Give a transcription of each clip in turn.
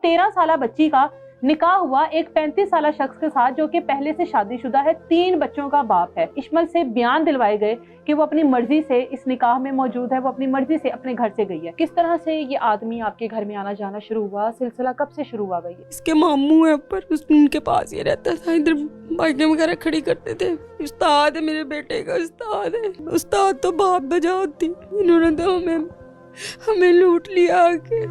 13 साल बच्ची का निकाह हुआ एक 35 साल शख्स के साथ जो कि पहले से शादीशुदा है, 3 बच्चों का बाप है। इश्मल से बयान दिलवाए गए कि वो अपनी मर्जी से इस निकाह में मौजूद है, वो अपनी मर्जी से अपने घर से गई है। किस तरह से ये आदमी आपके घर में आना जाना शुरू हुआ, सिलसिला कब से शुरू हुआ? गई इसके मामू है ऊपर, उनके पास ये रहता था, इधर बाइकें वगैरह खड़ी करते थे। उस्ताद है मेरे बेटे का, उस्ताद है। उस्ताद तो बाप बजा होती, इन्होंने तो हमें लूट लिया आके।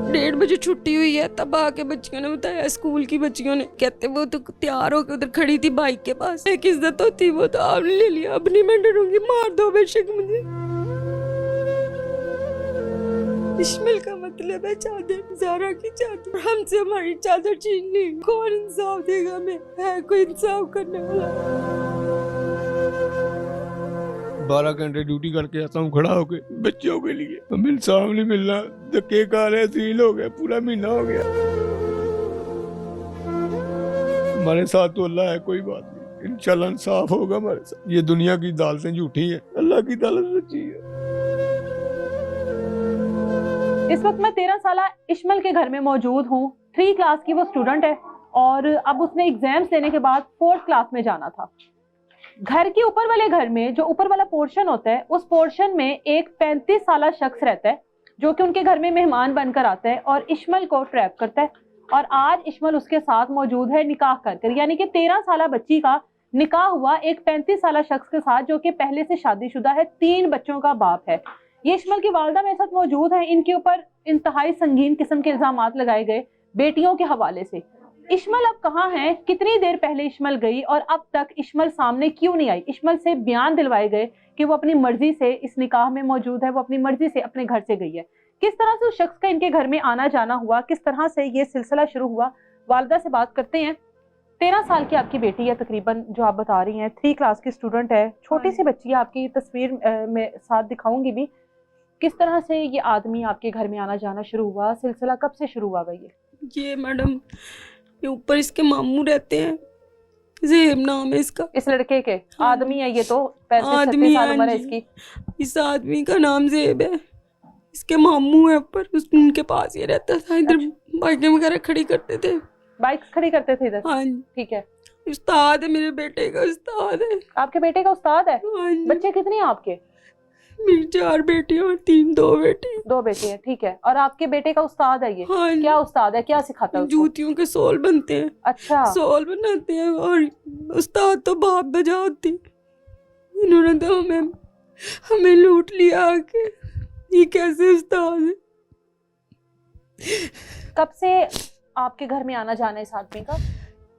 1:30 बजे छुट्टी हुई है, तब आके बच्चियों ने बताया, स्कूल की बच्चियों ने, कहते वो तो तैयार होकर उधर खड़ी थी बाइक के पास। एक इज्जत होती वो तो आपने ले लिया, अब नहीं मैं डरूंगी, मार दो बेशक मुझे। इश्माइल का मतलब है चादर, ज़ारा की चादर, हमसे हमारी चादर छीन ली। कौन इंसाफ देगा हमें? है कोई इंसाफ करने वाला? 12 घंटे ड्यूटी करके आता हूँ खड़ा होके बच्चों के लिए, हमें इंसाफ नहीं मिल रहा। धक्के खा रहे, सील हो गया, पूरा महीना हो गया। हमारे साथ तो अल्लाह है, कोई बात नहीं, इंशाल्लाह इंसाफ होगा हमारे साथ। ये दुनिया की अदालतें झूठी हैं, अल्लाह की अदालत सच्ची है। इस वक्त मैं 13 साल इश्मल के घर में मौजूद हूँ। 3 क्लास की वो स्टूडेंट है और अब उसने एग्जाम्स देने के बाद 4th क्लास में जाना था। घर के ऊपर वाले घर में जो ऊपर वाला पोर्शन होता है, उस पोर्शन में एक 35 साल शख्स रहता है जो कि उनके घर में मेहमान बनकर आता है और इश्मल को ट्रैप करता है। और आज इश्मल उसके साथ मौजूद है निकाह कर, यानी कि 13 साल बच्ची का निकाह हुआ एक 35 साल शख्स के साथ जो कि पहले से शादीशुदा है, 3 बच्चों का बाप है। ये इश्मल की वालदा मेरे साथ मौजूद है। इनके ऊपर इंतहाई संगीन किस्म के इल्जामात लगाए गए बेटियों के हवाले से। इश्मल अब कहाँ है, कितनी देर पहले इश्मल गई और अब तक इश्मल सामने क्यों नहीं आई? इश्मल से बयान दिलवाए गए कि वो अपनी मर्जी से इस निकाह में मौजूद है, वो अपनी मर्जी से अपने घर से गई है। किस तरह से उस शख्स का इनके घर में आना जाना हुआ, किस तरह से ये सिलसिला शुरू हुआ, वालदा से बात करते हैं। 13 साल की आपकी बेटी है तकरीबन, जो आप बता रही हैं, 3 क्लास की स्टूडेंट है, छोटी सी बच्ची है। आपकी तस्वीर में साथ दिखाऊंगी भी। किस तरह से ये आदमी आपके घर में आना जाना शुरू हुआ, सिलसिला कब से शुरू हुआ? गई ये मैडम, ये ऊपर इसके मामू रहते हैं, ज़ेब नाम है इसका। इस लड़के के आदमी है ये, तो 35-36 आदमी साल उम्र है जी। इसकी। इस आदमी का नाम ज़ेब है, इसके मामू है ऊपर, उनके पास ये रहता था, इधर बाइकें वगैरह खड़ी करते थे। बाइक खड़ी करते थे इधर? हाँ, ठीक है। उस्ताद है मेरे बेटे का, उस्ताद है। आपके बेटे का उस्ताद है? हाँ, बच्चे कितने हैं आपके? मेरी 4 बेटियां और 2 बेटे। 2 बेटे हैं, ठीक है। और आपके बेटे का उस्ताद है ये? हाँ, क्या उस्ताद है, क्या सिखाता है उसको? जूतियों के सोल बनते हैं। अच्छा, सोल बनाते हैं। और उस्ताद तो बाप बजा होती, इन्होंने तो हमें लूट लिया आके। ये कैसे उस्ताद है? कब से आपके घर में आना जाना है इस आदमी का?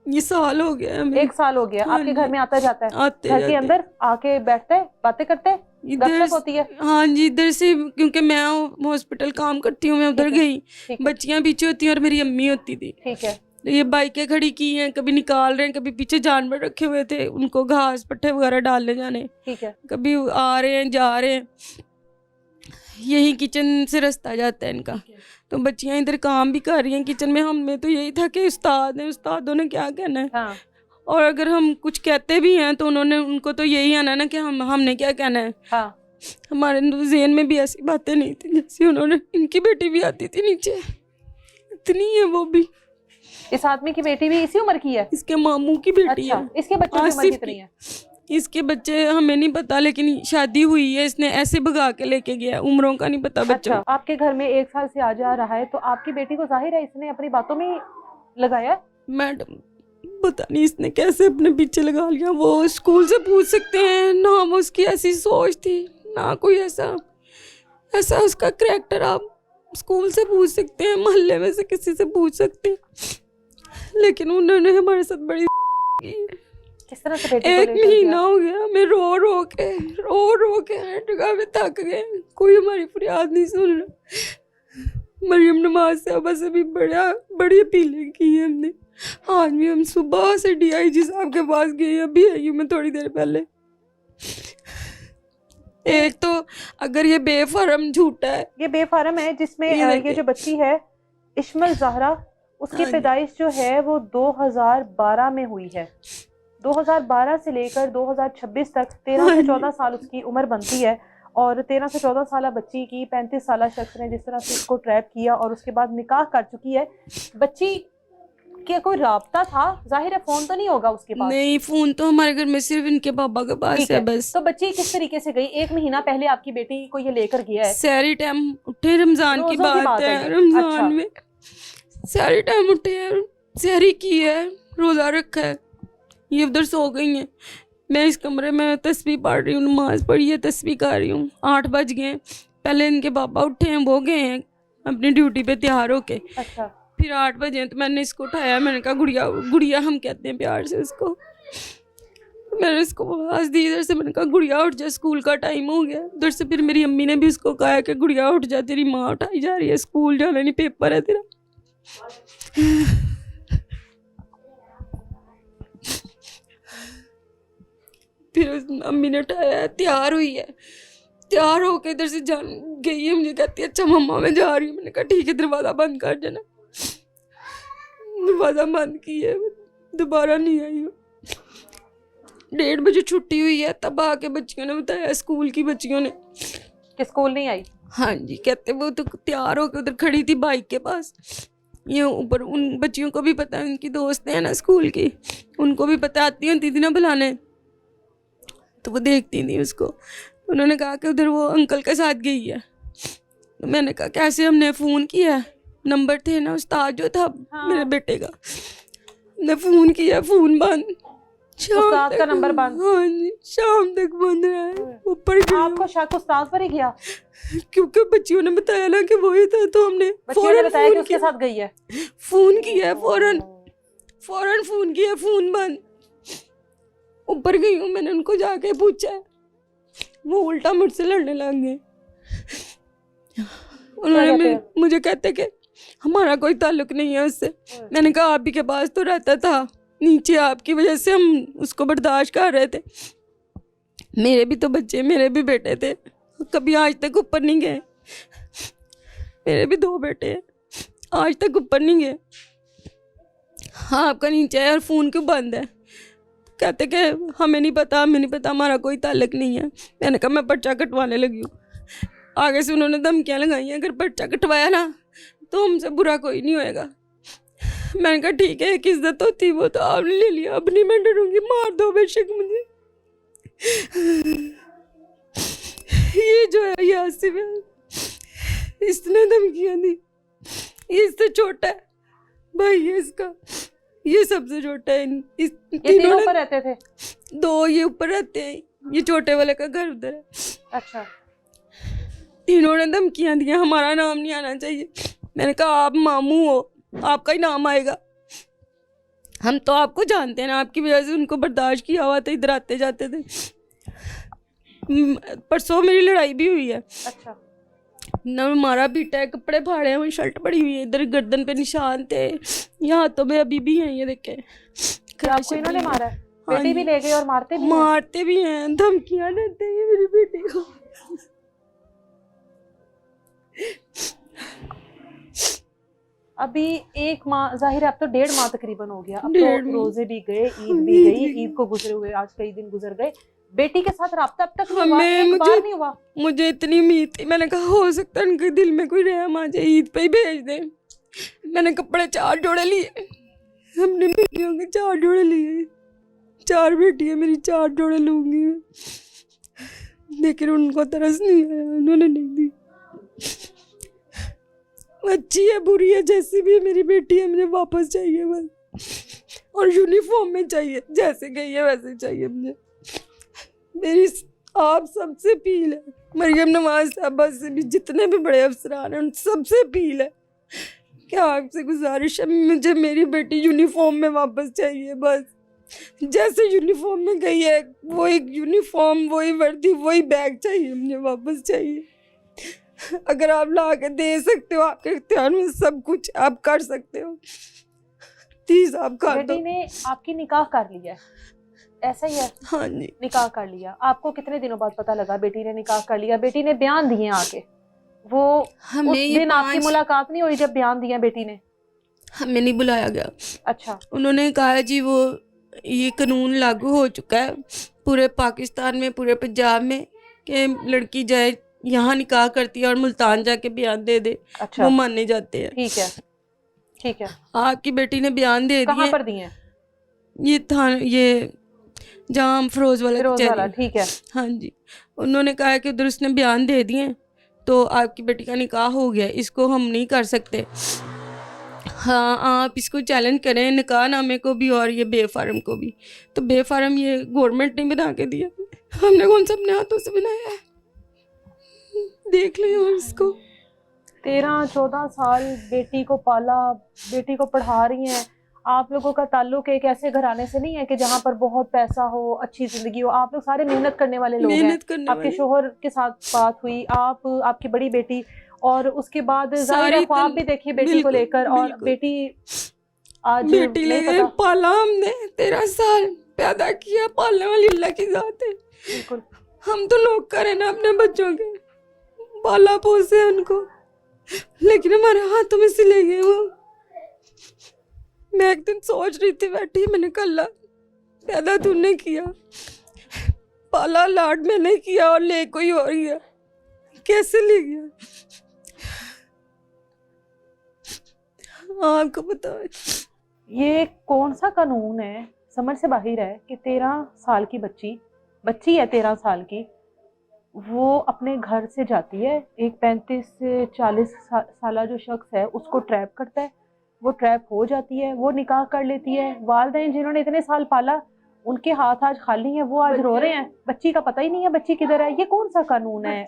ये साल हो गया हमें। 1 साल हो गया। हाँ, आपके घर में आता जाता है? आते घर के अंदर आके बैठते हैं, बातें करते हैं, गपशप होती है? हाँ जी, इधर से, क्योंकि मैं हॉस्पिटल काम करती हूँ, मैं उधर गई, बच्चियां पीछे होती हैं और मेरी अम्मी होती थी। ठीक है। तो ये बाइकें खड़ी की हैं, कभी निकाल रहे हैं, कभी पीछे जानवर रखे हुए थे, उनको घास पट्टे वगैरह डालने जाने, ठीक है। कभी आ रहे हैं जा रहे हैं। यही किचन से रास्ता जाता है इनका, तो बच्चियां इधर काम भी कर रही हैं किचन में। हमें तो यही था कि उस्ताद हैं, उस्तादों ने क्या कहना है। हाँ। और अगर हम कुछ कहते भी हैं तो उनको तो यही आना ना कि हमने क्या कहना है। हाँ। हमारे ज़हन में भी ऐसी बातें नहीं थी जैसे उन्होंने। इनकी बेटी भी आती थी नीचे, इतनी है वो भी। इस आदमी की बेटी भी इसी उम्र की है? इसके मामू की बेटी अच्छा, है। इसके बच्चों की उम्र कितनी है? इसके बच्चे हमें नहीं पता, लेकिन शादी हुई है, इसने ऐसे भगा के लेके गया, उम्रों का नहीं पता बच्चों। अच्छा, आपके घर में 1 साल से आ जा रहा है, तो आपकी बेटी को जाहिर है इसने अपनी बातों में लगाया? मैडम पता नहीं इसने कैसे अपने पीछे लगा लिया। वो स्कूल से पूछ सकते हैं ना, वो उसकी ऐसी सोच थी ना, कोई ऐसा उसका करैक्टर। आप स्कूल से पूछ सकते हैं, मोहल्ले में से किसी से पूछ सकते हैं, लेकिन उन्होंने हमारे साथ बड़ी किस तरह से बेटी को 1 लेकर महीना गया? हो गया हमें रो रो के हर जगह में थक गए, कोई हमारी फरियाद नहीं सुन रहा। मरियम नमाज साहबा से भी बड़ी अपीलें की हैं हमने। आज भी हम सुबह से DIG साहब के पास गए, अभी आई हूँ मैं थोड़ी देर पहले। एक तो अगर ये बेफर्म झूठा है, ये बेफर्म है, जिसमें ये जो बच्ची है इश्मल ज़हरा, उसकी पैदाइश जो है वो 2012 में हुई है। 2012 से लेकर 2026 तक 13 से 14 साल उसकी उम्र बनती है और 13 से 14 साल बच्ची की 35 साल शख्स ने जिस तरह से इसको ट्रैप किया और उसके बाद निकाह कर चुकी है। बच्ची क्या कोई राब्ता था? जाहिर है फोन तो नहीं होगा उसके पास। नहीं, फोन तो हमारे घर में सिर्फ इनके पापा के पास ठीक है है, बस। तो बच्ची किस तरीके से गई? 1 महीना पहले आपकी बेटी को ये लेकर गया है, सारी टाइम उठे, रमजान की रोज़ों की बात बात है है, ये। रमजान अच्छा। में सारी टाइम उठे हैं, सहरी की है, रोजा रखा है, ये उधर सो गई हैं। मैं इस कमरे में तस्बीह पढ़ रही हूँ, नमाज पढ़ी है, तस्बीह कर रही हूँ। 8 बज गए, पहले इनके पापा उठे हैं, वो गए हैं अपनी ड्यूटी पे तैयार होके। अच्छा, फिर 8 बजे तो मैंने इसको उठाया, मैंने कहा गुड़िया, गुड़िया हम कहते हैं प्यार से उसको। मैंने इसको आवाज दी इधर से, मैंने कहा गुड़िया उठ जा, स्कूल का टाइम हो गया। उधर से फिर मेरी अम्मी ने भी उसको कहा कि गुड़िया उठ जा, तेरी माँ उठाई जा रही है, स्कूल जाना नहीं, पेपर है तेरा। फिर उस अम्मी ने उठाया, तैयार हुई है, तैयार होके इधर से जान गई है, मुझे कहती है अच्छा मम्मा मैं जा रही हूँ। मैंने कहा ठीक है, दरवाजा बंद कर देना। दरवाजा बंद किया, दोबारा नहीं आई हूँ। 1:30 बजे छुट्टी हुई है, तब आके बच्चियों ने बताया, स्कूल की बच्चियों ने कि स्कूल नहीं आई। हाँ जी, कहते वो तो तैयार होकर उधर खड़ी थी बाइक के पास। ये ऊपर उन बच्चियों को भी पता है, उनकी दोस्त है ना स्कूल की, उनको भी पता, आती होती थी ना बुलाने, तो वो देखती थी उसको। उन्होंने कहा कि उधर वो अंकल के साथ गई है। तो मैंने कहा कैसे? हमने फ़ोन किया, नंबर थे ना उस्ताद जो था मेरे बेटे का, ने फ़ोन किया, फ़ोन बंद, उस्ताद का नंबर बंद। हाँ जी, शाम तक बंद रहा है। ऊपर गई आपको शक उस्ताद पर ही गया? क्योंकि बच्चियों ने बताया ना कि वही था, तो हमने बच्चियों ने बताया कि उसके साथ गई है। फोन किया, फौरन फोन किया, फोन बंद। ऊपर गई हूँ, मैंने उनको जाके पूछा, वो उल्टा मुझसे लड़ने लग गए। उन्होंने मुझे कहते कि हमारा कोई ताल्लुक नहीं है उससे। मैंने कहा आप ही के पास तो रहता था नीचे, आपकी वजह से हम उसको बर्दाश्त कर रहे थे। मेरे भी तो बच्चे, मेरे भी बेटे थे, कभी आज तक ऊपर नहीं गए। मेरे भी 2 बेटे हैं, आज तक ऊपर नहीं गए। हाँ आपका नीचे है और फ़ोन क्यों बंद है? कहते कि हमें नहीं पता, हमारा कोई ताल्लुक नहीं है। मैंने कहा मैं पर्चा कटवाने लगी हूँ। आगे से उन्होंने धमकियाँ लगाई हैं, अगर पर्चा कटवाया ना तो हमसे बुरा कोई नहीं होएगा। मैंने कहा ठीक है, एक इज्जत होती वो तो आपने ले लिया, अब नहीं मैं डरूंगी, मार दो बेशक मुझे। ये जो है ये आसिफ है, इसने धमकियाँ दी। ये इससे छोटा है भाई, है इसका, ये सबसे छोटा है। ये तीनों ऊपर रहते थे? 2 ये ऊपर रहते हैं, ये छोटे वाले का घर उधर है। अच्छा। तीनों ने धमकियाँ दी, हमारा नाम नहीं आना चाहिए। मैंने कहा आप मामू हो, आपका ही नाम आएगा, हम तो आपको जानते हैं ना, आपकी वजह से उनको बर्दाश्त किया हुआ था, इधर आते जाते थे। परसों मेरी लड़ाई भी हुई है। अच्छा। न मारा पीटा है, कपड़े फाड़े हैं, वही शर्ट पड़ी हुई है, इधर गर्दन पे निशान थे, यहाँ तो मैं अभी भी हैं, ये देखे। आपको इन्होंने मारा है? बेटी भी ले गए और मारते भी हैं, धमकियां देते हैं मेरी बेटी को। अभी 1 माह, जाहिर है अब तो 1.5 माह तकरीबन हो गया। अब तो रोजे भी गए, ईद भी गई, ईद को गुजरे हुए आज कई दिन गुजर गए। बेटी के साथ राब्ता अब तक नहीं हुआ? एक बार नहीं हुआ? मुझे इतनी उम्मीद थी, मैंने कहा हो सकता है उनके दिल में कोई रहम आ जाए, ईद पे ही भेज दे। मैंने कपड़े 4 जोड़े लिए, अपनी बेटियों के 4 जोड़े लिए। 4 बेटियां मेरी, 4 जोड़े लूंगी, लेकिन उनको तरस नहीं आया, उन्होंने नहीं दी। अच्छी है बुरी है जैसी भी है मेरी बेटी है, मुझे वापस चाहिए बस, और यूनिफॉर्म में चाहिए, जैसे गई है वैसे चाहिए मुझे। मेरी आप सबसे अपील है, मरियम नवाज साहबा से भी, जितने भी बड़े अफसरान हैं उन सबसे अपील है कि आपसे गुजारिश है, मुझे मेरी बेटी यूनिफॉर्म में वापस चाहिए बस। जैसे यूनिफॉर्म में गई है वही यूनिफॉर्म, वही वर्दी, वही बैग चाहिए मुझे, वापस चाहिए। अगर आप ला के दे सकते हो, आपके इख्तियार में सब कुछ आप कर सकते हो, प्लीज आप कर दो। बेटी ने आपकी निकाह कर लिया है, ऐसा ही है? हाँ जी, निकाह कर लिया। आपको कितने दिनों बाद पता लगा बेटी ने निकाह कर लिया? बेटी ने बयान दिए आके, वो हमें उस दिन आपकी मुलाकात नहीं हुई जब बयान दिया बेटी ने? हमें नहीं बुलाया गया। अच्छा। उन्होंने कहा जी वो ये कानून लागू हो चुका है पूरे पाकिस्तान में, पूरे पंजाब में, कि लड़की जाए यहाँ निकाह करती है और मुल्तान जाके बयान दे दे, अच्छा वो मानने जाते हैं। ठीक है, ठीक है। आपकी बेटी ने बयान दे कहाँ दिए, पर दिए हैं? ये था ये जहाँ फिरोज वाला फिरोज वाला, कचहरी। ठीक है। हाँ जी, उन्होंने कहा कि उधर उसने बयान दे दिए तो आपकी बेटी का निकाह हो गया, इसको हम नहीं कर सकते। हाँ, आप इसको चैलेंज करें निकाह नामे को भी और ये बेफारम को भी। तो बेफारम ये गवर्नमेंट ने बना के दिया, हमने कौन सा अपने हाथों से बनाया है? देख लें और इसको 13-14 साल बेटी को पाला, बेटी को पढ़ा रही हैं। आप लोगों का ताल्लुक एक ऐसे घराने से नहीं है कि जहाँ पर बहुत पैसा हो, अच्छी जिंदगी हो। आप लोग सारे मेहनत करने वाले लोग हैं। मेहनत करने आपके वाले। शोहर के साथ बात हुई, आप, आपकी बड़ी बेटी, और उसके बाद जाहिर है सारी ख्वाब भी देखिए बेटी को बिल्कुल, लेकर, और बिल्कुल। बेटी आज बेटी ले नहीं गए, पता। पाला हमने 13 साल पैदा किया, पालने वाली अल्लाह की जात है। बिल्कुल। हम तो नौकर हैं ना अपने बच्चों के, पाला पोसे उनको, लेकिन हमारे हाथों में से ले गए वो। मैं एक दिन सोच रही थी बैठी, मैंने कहा अल्लाह पैदा तूने किया, पाला लाड मैंने किया और ले कोई और गया, कैसे ले गया? आपको पता है ये कौन सा कानून है, समझ से बाहर है कि 13 साल की बच्ची है 13 साल की, वो अपने घर से जाती है, एक 35 से 40 साल जो शख्स है उसको ट्रैप करता है, वो ट्रैप हो जाती है, वो निकाह कर लेती है। वालिदैन जिन्होंने इतने साल पाला उनके हाथ आज खाली हैं, वो आज रो रहे हैं, बच्ची का पता ही नहीं है बच्ची किधर है। ये कौन सा कानून है?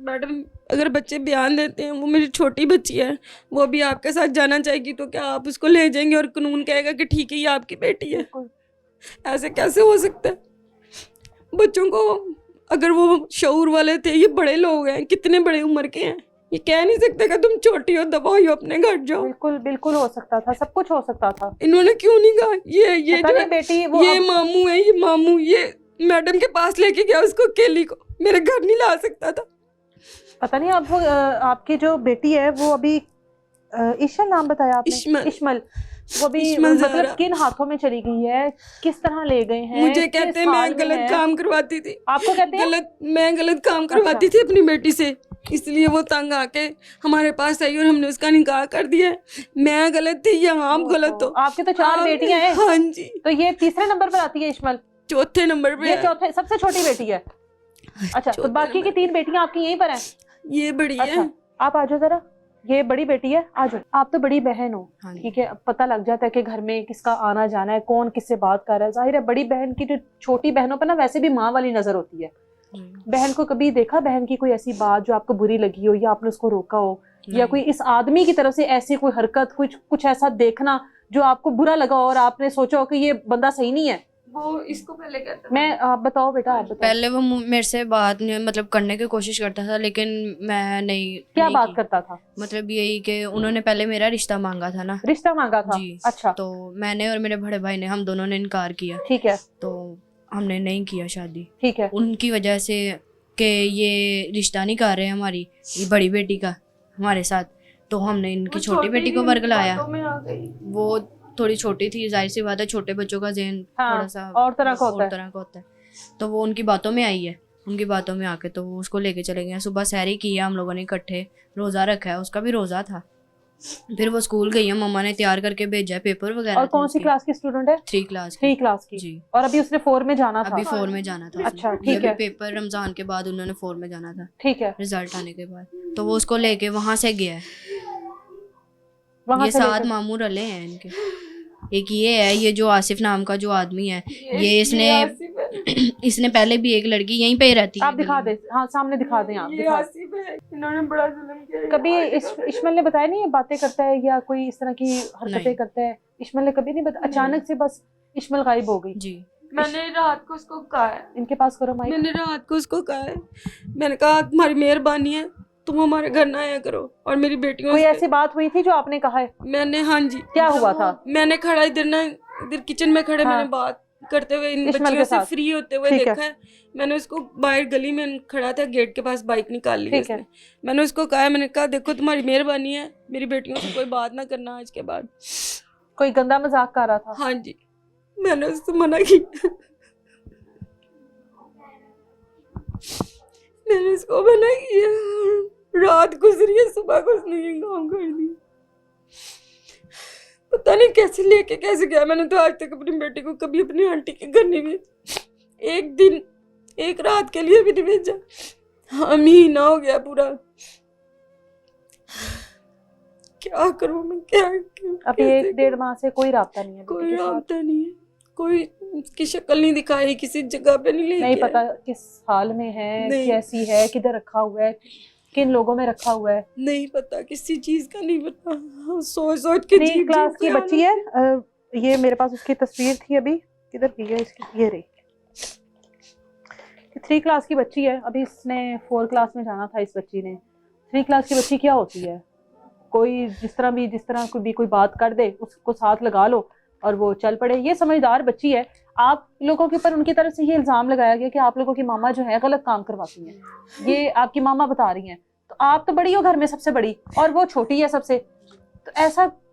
मैडम अगर बच्चे बयान देते हैं, वो मेरी छोटी बच्ची है, वो भी आपके साथ जाना चाहेगी तो क्या आप उसको ले जाएंगे और कानून कहेगा कि ठीक है ये आपकी बेटी है? ऐसे कैसे हो सकता है? बच्चों को अगर वो शऊर वाले थे, ये बड़े लोग हैं, कितने बड़े उम्र के हैं, ये कह नहीं सकते कि तुम छोटी हो दबाओ अपने घर जाओ। बिल्कुल बिल्कुल हो सकता था, सब कुछ हो सकता था। इन्होंने क्यों नहीं कहा? ये पता नहीं बेटी वो ये मामू है, ये मामू, ये मैडम के पास लेके गया उसको अकेली को, मेरे घर नहीं ला सकता था। पता नहीं आप वो आपकी जो बेटी है वो अभी इशल नाम बताया आपने? इशमल। वो भी मतलब किन हाथों में चली गई है, किस तरह ले गए हैं? मुझे कहते हैं मैं गलत काम करवाती थी। आपको कहते हैं मैं गलत काम करवाती थी अपनी बेटी से, इसलिए वो तंग आके हमारे पास आई और हमने उसका निकाह कर दिया। मैं गलत थी या आप गलत हो? आपके तो 4 बेटियां हैं। हाँ जी। तो ये तीसरे नंबर पर आती है इशमल? चौथे नंबर पे। ये चौथे सबसे छोटी बेटी है। अच्छा, तो बाकी की 3 बेटियां आपकी यहीं पर हैं? ये बड़ी है। अच्छा, आप आ जाओ जरा, ये बड़ी बेटी है, आ जाओ। आप तो बड़ी बहन हो, ठीक है, पता लग जाता है कि घर में किसका आना जाना है, कौन किससे बात कर रहा है। जाहिर है बड़ी बहन की जो छोटी बहनों पर ना वैसे भी माँ वाली नजर होती है। बहन को कभी देखा बहन की कोई ऐसी बात जो आपको बुरी लगी हो या आपने उसको रोका हो, या कोई इस आदमी की तरफ से ऐसी कोई हरकत, कुछ ऐसा देखना जो आपको बुरा लगा और आपने सोचा हो कि ये बंदा सही नहीं है? वो इसको पहले कहता था। मैं आप बताओ बेटा, आप बताओ। पहले वो मेरे से बात मतलब करने की कोशिश करता था, लेकिन मैं नहीं। क्या नहीं बात की। करता था? मतलब यही कि उन्होंने पहले मेरा रिश्ता मांगा था ना। रिश्ता मांगा था जी। अच्छा, तो मैंने और मेरे बड़े भाई ने, हम दोनों ने इनकार किया। ठीक है, तो हमने नहीं किया शादी, ठीक है। उनकी वजह से कि ये रिश्ता नहीं कर रहे हमारी ये बड़ी बेटी का हमारे साथ। तो हमने इनकी छोटी बेटी को वर्ग लाया। वो थोड़ी छोटी थी, जाहिर सी बात है छोटे बच्चों का ज़हन थोड़ा सा और तरह का होता है। तो वो उनकी बातों में आई है, उनकी बातों में आके तो वो उसको लेके चले गए। सुबह सहरी किया हम लोगों ने इकट्ठे, रोज़ा रखा है, उसका भी रोज़ा था। फिर वो स्कूल गई है, मम्मा ने तैयार करके भेजा है, पेपर वगैरह। और कौन सी क्लास की स्टूडेंट है? 3 क्लास 3 क्लास की जी। और अभी उसने 4 में जाना था? अभी 4 में जाना था। अच्छा, ठीक है। पेपर रमजान के बाद उन्होंने 4 में जाना था, ठीक है। रिजल्ट आने के बाद। तो वो उसको लेके वहां से गया है। वहां ये 7 मामू रले हैं इनके। एक ये है, ये जो आसिफ नाम का जो आदमी है, ये इसने पहले भी एक लड़की यहीं पे ही रहती है। आप दिखा दे, हाँ सामने दिखा दें आप। इन्होंने बड़ा जुल्म किया। कभी इशमल ने बताया नहीं ये बातें करता है या कोई इस तरह की हरकतें करता है? इशमल ने कभी नहीं बताया? अचानक से बस इशमल गायब हो गई जी। मैंने रात को उसको कहा है, इनके पास करो माइक। मैंने रात को उसको कहा है, मैंने कहा तुम्हारी मेहरबानी है, तुम हमारे घर ना आया करो। और मेरी बेटियों कोई से ऐसी बात हुई थी जो आपने कहा है? मैंने, हाँ जी। क्या हुआ था? मैंने खड़ा इधर किचन में खड़े, मैंने बात करते हुए इन बच्चियों से फ्री होते हुए देखा है। मैंने उसको बाहर गली में खड़ा था, गेट के पास बाइक निकाल ली उसने। मैंने उसको कहा, मैंने कहा देखो तुम्हारी मेहरबानी है, मेरी बेटियों से कोई बात ना करना आज के बाद। कोई गंदा मजाक कर रहा था? हाँ जी, मैंने उससे मना किया। मैंने इसको मना किया, रात गुजरी है, सुबह को उसने ये काम कर दिया। पता नहीं कैसे लेके कैसे गया। मैंने तो आज तक अपनी बेटी को कभी अपनी आंटी के घर नहीं भेजा, एक दिन एक रात के लिए भी नहीं भेजा। हाँ, महीना हो गया पूरा। क्या करूं मैं, क्या अभी 1-1.5 माह से कोई राब्ता नहीं है बेटी कोई के साथ? राब्ता नहीं है, कोई उसकी शक्ल नहीं दिखाई, किसी जगह पे नहीं लेके नहीं आए। पता किस हाल में है, नहीं। कैसी है, किधर रखा हुआ है, किन लोगों में रखा हुआ है। नहीं पता, किसी चीज का नहीं पता। हाँ, सोच सोच के 3 क्लास की बच्ची है। ये मेरे पास उसकी तस्वीर थी, अभी किधर गई है इसकी, ये रही। 3 क्लास की बच्ची है, अभी इसने 4 क्लास में जाना था। इस बच्ची ने 3 क्लास की बच्ची क्या होती है, कोई जिस तरह कोई बात कर दे उसको साथ लगा लो और वो चल पड़े। ये समझदार बच्ची है। आप लोगों के ऊपर उनकी तरफ से ये इल्जाम लगाया गया कि आप लोगों की मामा जो है गलत काम करवाती हैं, ये आपकी मामा बता रही हैं। तो आप तो बड़ी हो घर में, सबसे बड़ी, और वो छोटी है सबसे, तो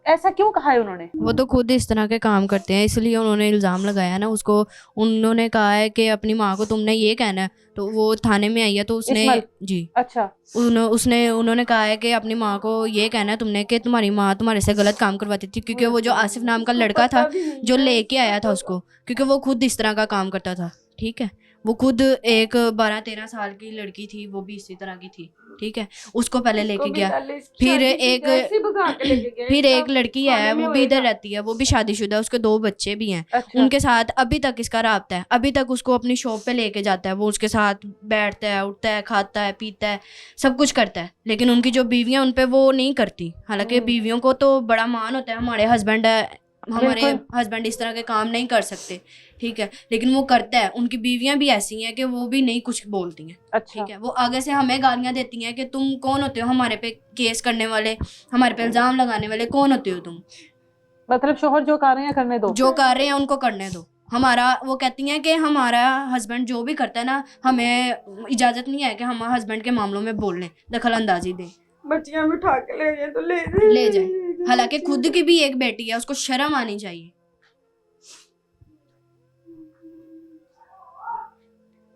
ऐसा क्यों कहा है उन्होंने? वो तो खुद इस तरह के काम करते हैं, इसलिए उन्होंने इल्ज़ाम लगाया ना उसको। उन्होंने कहा है कि अपनी माँ को तुमने ये कहना है, तो वो थाने में आई है, तो उसने इस्माइल? जी अच्छा, उन्होंने कहा है कि अपनी माँ को ये कहना है तुमने कि तुम्हारी माँ तुम्हारे से गलत काम करवाती थी, क्योंकि वो जो आसिफ नाम का लड़का था जो लेके आया था उसको, क्योंकि वो खुद इस तरह का काम करता था। ठीक है, वो खुद एक 12-13 साल की लड़की थी, वो भी इसी तरह की थी। ठीक है, उसको पहले लेके गया। फिर एक लड़की है, वो भी इधर रहती है, वो भी शादीशुदा, उसके 2 बच्चे भी हैं। अच्छा। उनके साथ अभी तक इसका राब्ता है, अभी तक उसको अपनी शॉप पे लेके जाता है, वो उसके साथ बैठता है, उठता है, खाता है, पीता है, सब कुछ करता है। लेकिन उनकी जो बीवियां उन पे वो नहीं करती। हालांकि बीवियों को तो बड़ा मान होता है, हमारे हस्बैंड इस तरह के काम नहीं कर सकते। ठीक है, लेकिन वो करता है। उनकी बीवियां भी ऐसी हैं कि वो भी नहीं कुछ बोलती हैं। अच्छा। ठीक है, वो आगे से हमें गालियां देती हैं कि तुम कौन होते हो हमारे पे केस करने वाले, हमारे पे इल्जाम लगाने वाले, कौन होते हो तुम? मतलब शोहर जो कर रहे हैं करने दो, जो कर रहे हैं उनको करने दो। वो कहती हैं कि हमारा हस्बैंड जो भी करता है ना, हमें इजाजत नहीं है कि हम हस्बैंड के मामलों में बोल लें, दखल अंदाजी दें। बच्चियां बिठा के ले गए तो ले जाए। हालांकि खुद की भी एक बेटी है, उसको शर्म आनी चाहिए।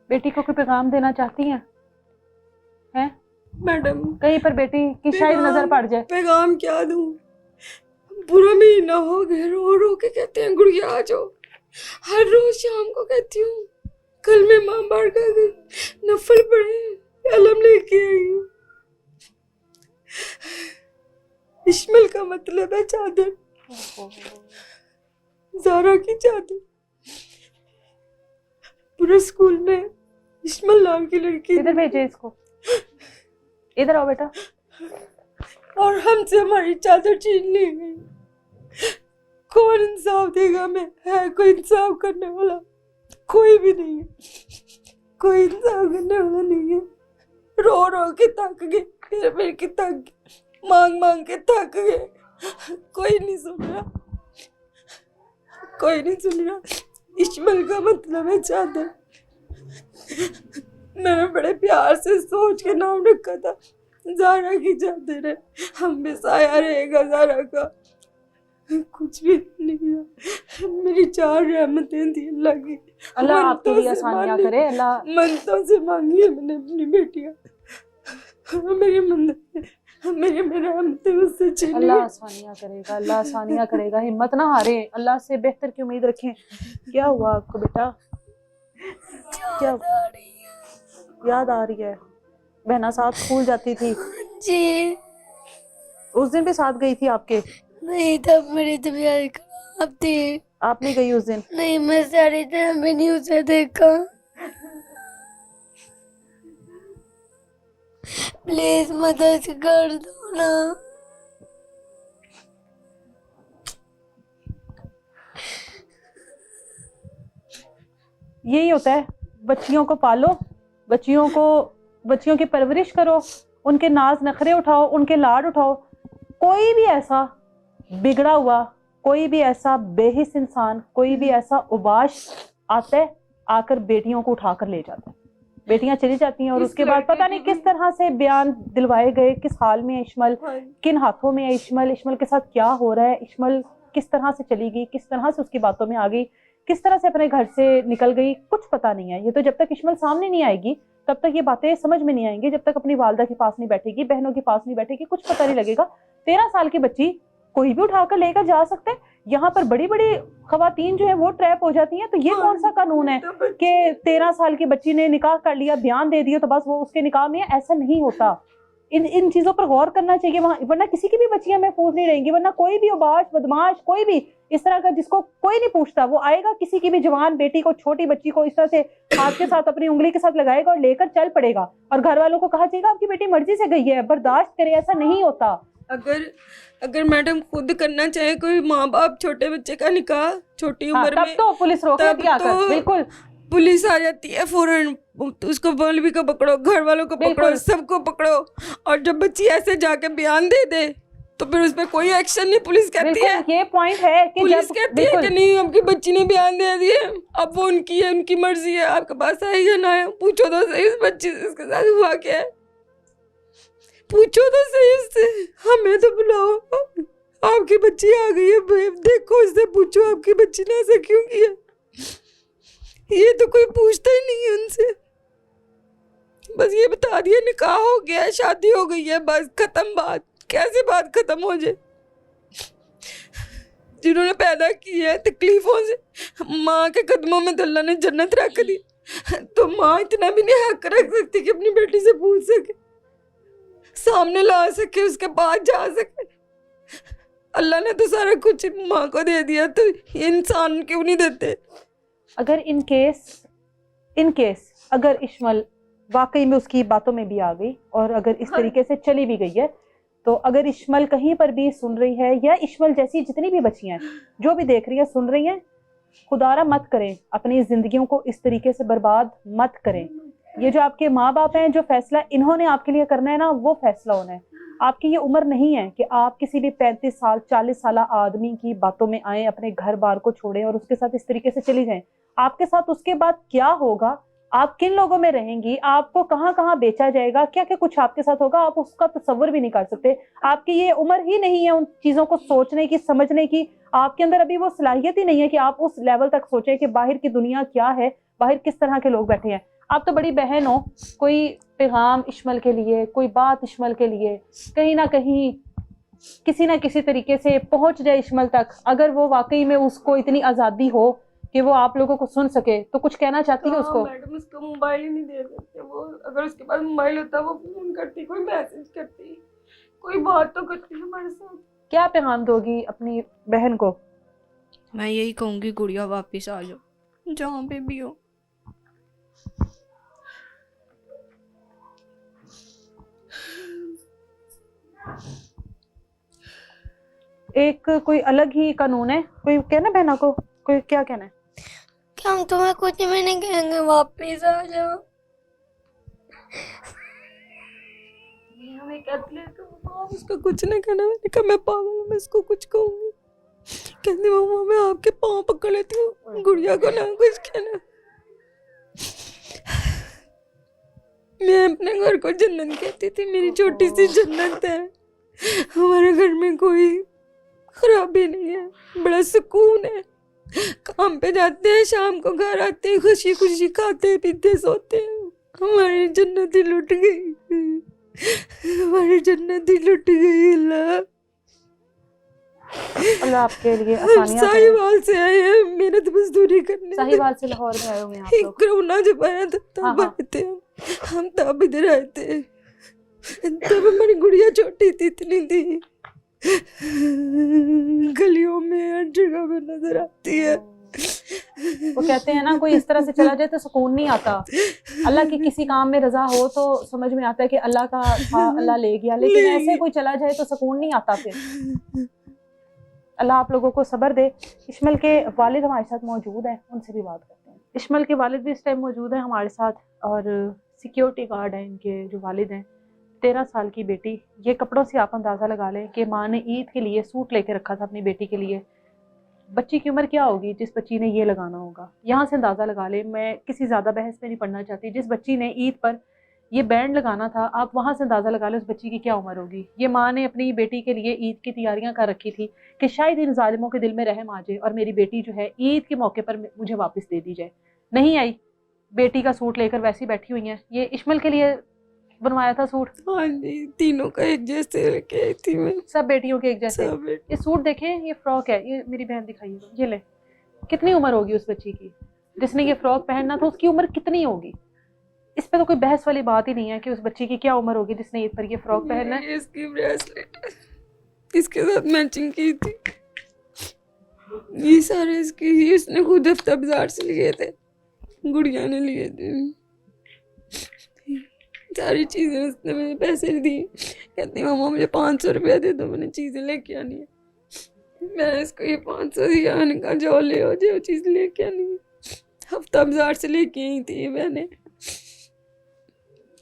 बेटी को कोई पैगाम देना चाहती हैं? हैं? मैडम, कहीं पर बेटी की शायद नजर पड़ जाए। पैगाम क्या दूं? पूरा महीना हो गया, रो रो के कहते हैं गुड़िया आ जाओ। हर रोज शाम को कहती हूँ, कल मैं माँ बाढ़ का नफल पढ़े, अलम लेके आई हूँ। इस्माइल का मतलब है चादर, ज़ारा की चादर। पूरे स्कूल में इस्माइल नाम की लड़की, इधर भेजे इसको, इधर आओ बेटा। और हमसे हमारी चादर छीन ली गई। कौन इंसाफ देगा हमें? है कोई इंसाफ करने वाला? कोई भी नहीं है, कोई इंसाफ करने वाला नहीं है। रो रो के थक गए, फिर के थक गए, मांग मांग के थक गए। कोई नहीं सुन रहा, कोई नहीं सुन रहा। इस्माइल का मतलब है चादर। मैंने बड़े प्यार से सोच के नाम रखा था, ज़ारा की चादर है, हम में साया रहेगा ज़ारा का। कुछ भी नहीं रहा। मेरी 4 रहमतें थी अल्लाह की, अल्लाह आपके मंतों लिए से आसानियां मांगी, करे। अल्लाह मंतों से मांगी है मैंने अपनी बेटियां। मेरी रहमतें उससे छीनी। अल्लाह आसानियां करेगा, अल्लाह आसानियां करेगा। हिम्मत ना हारे, अल्लाह से बेहतर की उम्मीद रखें। क्या हुआ आपको बेटा? क्या याद आ रही है? बहना साथ स्कूल जाती थी जी उस दिन भी साथ गई थी आपके? नहीं, तब मेरी तबीयत खराब थी। आप नहीं गई उस दिन? नहीं, मैं सारी टाइम भी नहीं उसे देखा। प्लीज मदद कर दो ना। यही होता है, बच्चियों को पालो, बच्चियों की परवरिश करो, उनके नाज नखरे उठाओ, उनके लाड उठाओ। कोई भी ऐसा बिगड़ा हुआ, कोई भी ऐसा बेहिस इंसान, कोई भी ऐसा उबाश आता है, आकर बेटियों को उठाकर ले जाता है। बेटियां चली जाती हैं और उसके बाद पता नहीं किस तरह से बयान दिलवाए गए, किस हाल में है इस्माइल, किन हाथों में है इस्माइल, इस्माइल के साथ क्या हो रहा है, इस्माइल किस तरह से चली गई, किस तरह से उसकी बातों में आ गई, किस तरह से अपने घर से निकल गई, कुछ पता नहीं है। ये तो जब तक इस्माइल सामने नहीं आएगी तब तक ये बातें समझ में नहीं आएंगी जब तक अपनी वालदा के पास नहीं बैठेगी, बहनों के पास नहीं बैठेगी, कुछ पता नहीं लगेगा। 13 साल की बच्ची कोई भी उठाकर लेकर जा सकते हैं। यहाँ पर बड़ी बड़ी खवातीन जो है वो ट्रैप हो जाती हैं। तो ये कौन सा कानून है कि 13 साल की बच्ची ने निकाह कर लिया, बयान दे दिया तो बस वो उसके निकाह में है? ऐसा नहीं होता। इन चीजों पर गौर करना चाहिए वहाँ, वरना किसी की भी बच्चियां महफूज नहीं रहेंगी। वरना कोई भी उबाश बदमाश कोई भी इस तरह का जिसको कोई नहीं पूछता, वो आएगा किसी की भी जवान बेटी को, छोटी बच्ची को इस तरह से हाथ के साथ अपनी उंगली के साथ लगाएगा और लेकर चल पड़ेगा। और घर वालों को कहा जाएगा आपकी बेटी मर्जी से गई है, बर्दाश्त करे। ऐसा नहीं होता। अगर मैडम खुद करना चाहे कोई माँ बाप छोटे बच्चे का निकाह छोटी उम्र तब में, तो पुलिस रोक लेती है आकर। तो बिल्कुल पुलिस आ जाती है फौरन, उसको मौलवी को पकड़ो, घर वालों को पकड़ो, सबको पकड़ो। और जब बच्ची ऐसे जाके बयान दे दे तो फिर उस पर कोई एक्शन नहीं। पुलिस कहती है, ये पॉइंट है कि पुलिस कहती है कि नहीं आपकी बच्ची ने बयान दे दिए, अब वो उनकी है, उनकी मर्जी है, आपके पास है या ना है। पूछो तो सही इस बच्ची से इसके साथ हुआ क्या है, पूछो तो सही उससे। हमें तो बुलाओ, आपकी बच्ची आ गई है, देखो उससे पूछो आपकी बच्ची ने ऐसा क्यों किया। ये तो कोई पूछता ही नहीं है उनसे। बस ये बता दिया निकाह हो गया, शादी हो गई है, बस खत्म बात। कैसे बात खत्म हो जाए? जिन्होंने पैदा की है तकलीफों से, माँ के कदमों में तो अल्लाह ने जन्नत रख दी, तो माँ इतना भी नहीं हक रख सकती कि अपनी बेटी से पूछ सके, सामने ला सके, उसके पास जा सके। अल्लाह ने तो सारा कुछ माँ को दे दिया, तो इंसान क्यों नहीं देते? अगर इन केस अगर इश्मल वाकई में उसकी बातों में भी आ गई और अगर इस तरीके से चली भी गई है, तो अगर इश्मल कहीं पर भी सुन रही है या इश्मल जैसी जितनी भी बच्चियां हैं जो भी देख रही हैं सुन रही हैं, खुदारा मत करें, अपनी जिंदगियों को इस तरीके से बर्बाद मत करें। ये जो आपके माँ बाप हैं, जो फैसला इन्होंने आपके लिए करना है ना, वो फैसला होना है। आपकी ये उम्र नहीं है कि आप किसी भी 35 साल 40 साल आदमी की बातों में आए, अपने घर बार को छोड़ें और उसके साथ इस तरीके से चली जाएं। आपके साथ उसके बाद क्या होगा, आप किन लोगों में रहेंगी, आपको कहाँ कहाँ बेचा जाएगा, क्या क्या कुछ आपके साथ होगा, आप उसका तसव्वुर भी नहीं कर सकते। आपकी ये उम्र ही नहीं है उन चीजों को सोचने की, समझने की। आपके अंदर अभी वो सलाहियत ही नहीं है कि आप उस लेवल तक सोचें कि बाहर की दुनिया क्या है, बाहर किस तरह के लोग बैठे हैं। आप तो बड़ी बहन हो, कोई पैगाम इश्मल के लिए, कोई बात इश्मल के लिए कहीं ना कहीं किसी ना किसी तरीके से पहुंच जाए इश्मल तक। अगर वो वाकई में उसको इतनी आज़ादी हो कि वो आप लोगों को सुन सके, तो कुछ कहना चाहती है उसको? मैडम उसको मोबाइल ही नहीं दे सकते। वो अगर उसके पास मोबाइल होता वो फोन करती, कोई मैसेज करती, कोई बात तो करती हमारे साथ। क्या पैगाम दोगी अपनी बहन को? मैं यही कहूँगी गुड़िया वापस आ जाओ जहाँ पे भी हो। एक कोई अलग ही कानून है, कोई कहना बहना को, कोई क्या कहना है? कि हम तुम्हें कुछ भी नहीं कहेंगे, वापस आ जाओ। हमें कहते हैं तो उसको कुछ नहीं कहना। मैंने कहा मैं पागल हूँ, मैं इसको कुछ कहूँगी। कहती मम्मा मैं आपके पाँव पकड़ लेती हूँ, गुड़िया को ना कुछ कहना। मैं अपने घर को जन्नत कहती थी, मेरी छोटी सी जन्नत है। हमारे घर में कोई खराबी नहीं है, बड़ा सुकून है। काम पे जाते हैं, शाम को घर आते हैं, खुशी खुशी खाते पीते सोते हैं। हमारी जन्नत ही लुट गई, हमारी जन्नत ही लुट गई। अल्लाह आपके लिए आसानियां करे। साहिवाल से आए हैं मेहनत मजदूरी करने। साहिवाल से लाहौर में आए होंगे आप लोग? कोरोना जब आया था तब आए थे हम, तब इधर आए थे। तब हमारी गुड़िया छोटी थी, इतनी थी, गलियों में हर जगह पे नजर आती है। वो कहते हैं ना, कोई इस तरह से चला जाए तो सुकून नहीं आता। अल्लाह की किसी काम में रजा हो तो समझ में आता है कि अल्लाह का था, अल्लाह ले गया, लेकिन ऐसे कोई चला जाए तो सुकून नहीं आता फिर। अल्लाह आप लोगों को सब्र दे। इश्मल के वालिद हमारे साथ मौजूद हैं, उनसे भी बात करते हैं। इश्मल के वालिद भी इस टाइम मौजूद हैं हमारे साथ, और सिक्योरिटी गार्ड हैं इनके जो वालिद हैं। 13 साल की बेटी, ये कपड़ों से आप अंदाज़ा लगा लें कि माँ ने ईद के लिए सूट लेके रखा था अपनी बेटी के लिए। बच्ची की उम्र क्या होगी जिस बच्ची ने ये लगाना होगा, यहाँ से अंदाज़ा लगा लें। मैं किसी ज़्यादा बहस में नहीं पढ़ना चाहती। जिस बच्ची ने ईद पर ये बैंड लगाना था, आप वहाँ से अंदाज़ा लगा लें उस बच्ची की क्या उम्र होगी। ये माँ ने अपनी बेटी के लिए ईद की तैयारियाँ कर रखी थी कि शायद इन जालिमों के दिल में रहम आ जाए और मेरी बेटी जो है ईद के मौके पर मुझे वापस दे दी जाए। नहीं आई, बेटी का सूट लेकर वैसी बैठी हुई हैं। ये इश्मल के लिए बनवाया था सूट? हाँ जी, तीनों का एक जैसे लेके आई थी मैं। सब बेटियों के एक जैसे? सब ये सूट देखें, ये फ्रॉक है, ये मेरी बहन दिखाइए, ये ले। कितनी उम्र होगी उस बच्ची की जिसने ये फ्रॉक पहनना था? उसकी उम्र कितनी होगी? इस पे तो कोई बहस वाली बात ही नहीं है कि उस बच्ची की क्या उम्र होगी जिसने इस पर ये फ्रॉक पहनना है। ये इसकी ब्रेसलेट इसके साथ मैचिंग की थी। ये सारे इसकी इसने खुद हफ्ता बाजार से लिए थे, गुड़िया ने लिए थे। सारी चीजें उसने मुझे पैसे दी, कहती मामा मुझे 500 रुपया दे दो, मैंने चीजें लेके आनी है। मैंने इसको ये 500 दिया, मैंने कहा जाओ ले आओ जो चीज लेके आनी है। हफ्ता बाजार से लेके आई थी ये मैंने।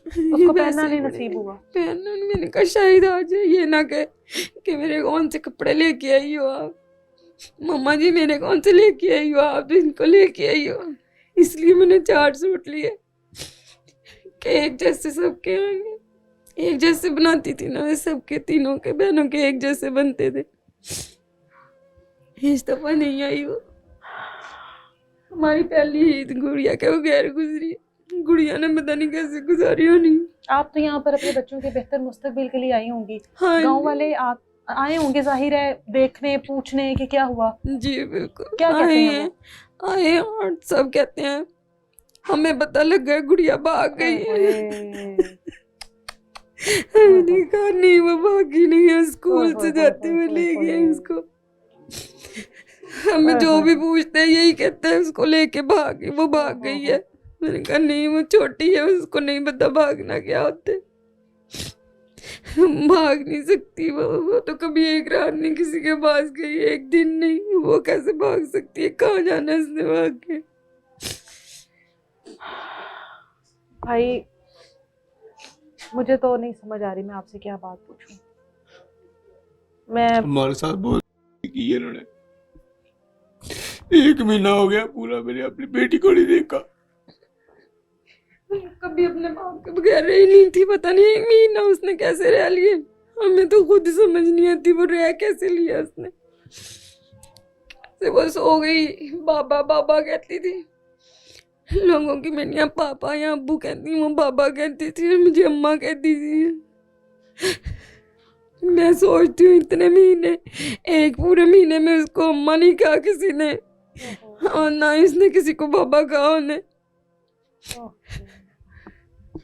उसको पहनना नहीं नसीब हुआ? पहनना नहीं, मैंने कहा शायद आ जाए, ये ना कहे कि मेरे कौन से कपड़े लेके आई हो आप, मम्मा जी मेरे कौन से लेके आई हो आप, इनको लेके आई हो। इसलिए मैंने 4 सूट लिए कि एक जैसे सबके आएंगे। एक जैसे बनाती थी ना मैं, सबके तीनों के बहनों के एक जैसे बनते थे। इस दफा नहीं आई वो। हमारी पहली ईद गुड़िया के बगैर गुजरी, गुड़िया ने पता नहीं कैसे गुजारी होनी। आप तो यहाँ पर अपने बच्चों के बेहतर मुस्तकबिल के लिए आई होंगी। हाँ गांव वाले आप आए होंगे जाहिर है देखने पूछने कि क्या हुआ। जी बिल्कुल, क्या कहते आए हैं वो? आए और सब कहते हैं हमें पता लग गया गुड़िया भाग गई है। मैंने कहा नहीं वो भागी नहीं है, स्कूल से जाते हुए ले गए उसको। हमें जो भी पूछते हैं यही कहते हैं उसको लेके भागी, वो भाग गई है। मैंने कहा नहीं वो छोटी है, उसको नहीं पता भागना क्या होता है, भाग नहीं सकती वो तो कभी एक रात नहीं किसी के पास गई, एक दिन नहीं, वो कैसे भाग सकती है, कहाँ जाना है उसने भाग के। भाई मुझे तो नहीं समझ आ रही मैं आपसे क्या बात पूछूं। मैं हमारे साथ बहुत की है इन्होंने। 1 महीना हो गया पूरा मैंने अपनी बेटी को नहीं देखा। कभी अपने बाप के बगैर रही नहीं थी, पता नहीं 1 महीना उसने कैसे रह लिए, हमें तो खुद ही समझ नहीं आती वो रह कैसे लिया उसने। वो सो गई, बाबा बाबा कहती थी, लोगों की मैंने यहाँ पापा या अब्बू कहती, वो बाबा कहती थी, मुझे अम्मा कहती थी। मैं सोचती हूँ इतने महीने, एक पूरे महीने में उसको अम्मा नहीं कहा किसी ने, और ना इसने किसी को बाबा कहा उन्हें।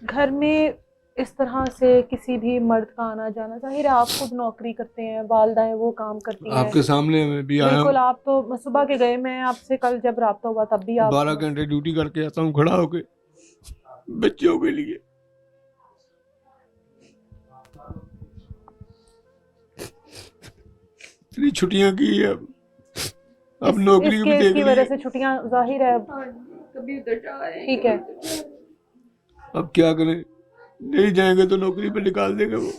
घर में इस तरह से किसी भी मर्द का आना जाना, जाहिर है आप खुद नौकरी करते हैं, वालदाएं वो काम करती हैं। आपके सामने मैं भी आया बिल्कुल, हूँ, आप तो सुबह के गए, मैं आपसे कल जब राब्ता हुआ तब भी आप 12 घंटे ड्यूटी करके आता हूँ खड़ा होके बच्चों के लिए। इतनी छुट्टियां की है, अब नौकरी भी देख इसकी वजह ली। से छुट्टियां जाहिर है। कभी उधर जाए, ठीक है, अब क्या करें, नहीं जाएंगे तो नौकरी पे निकाल देंगे वो।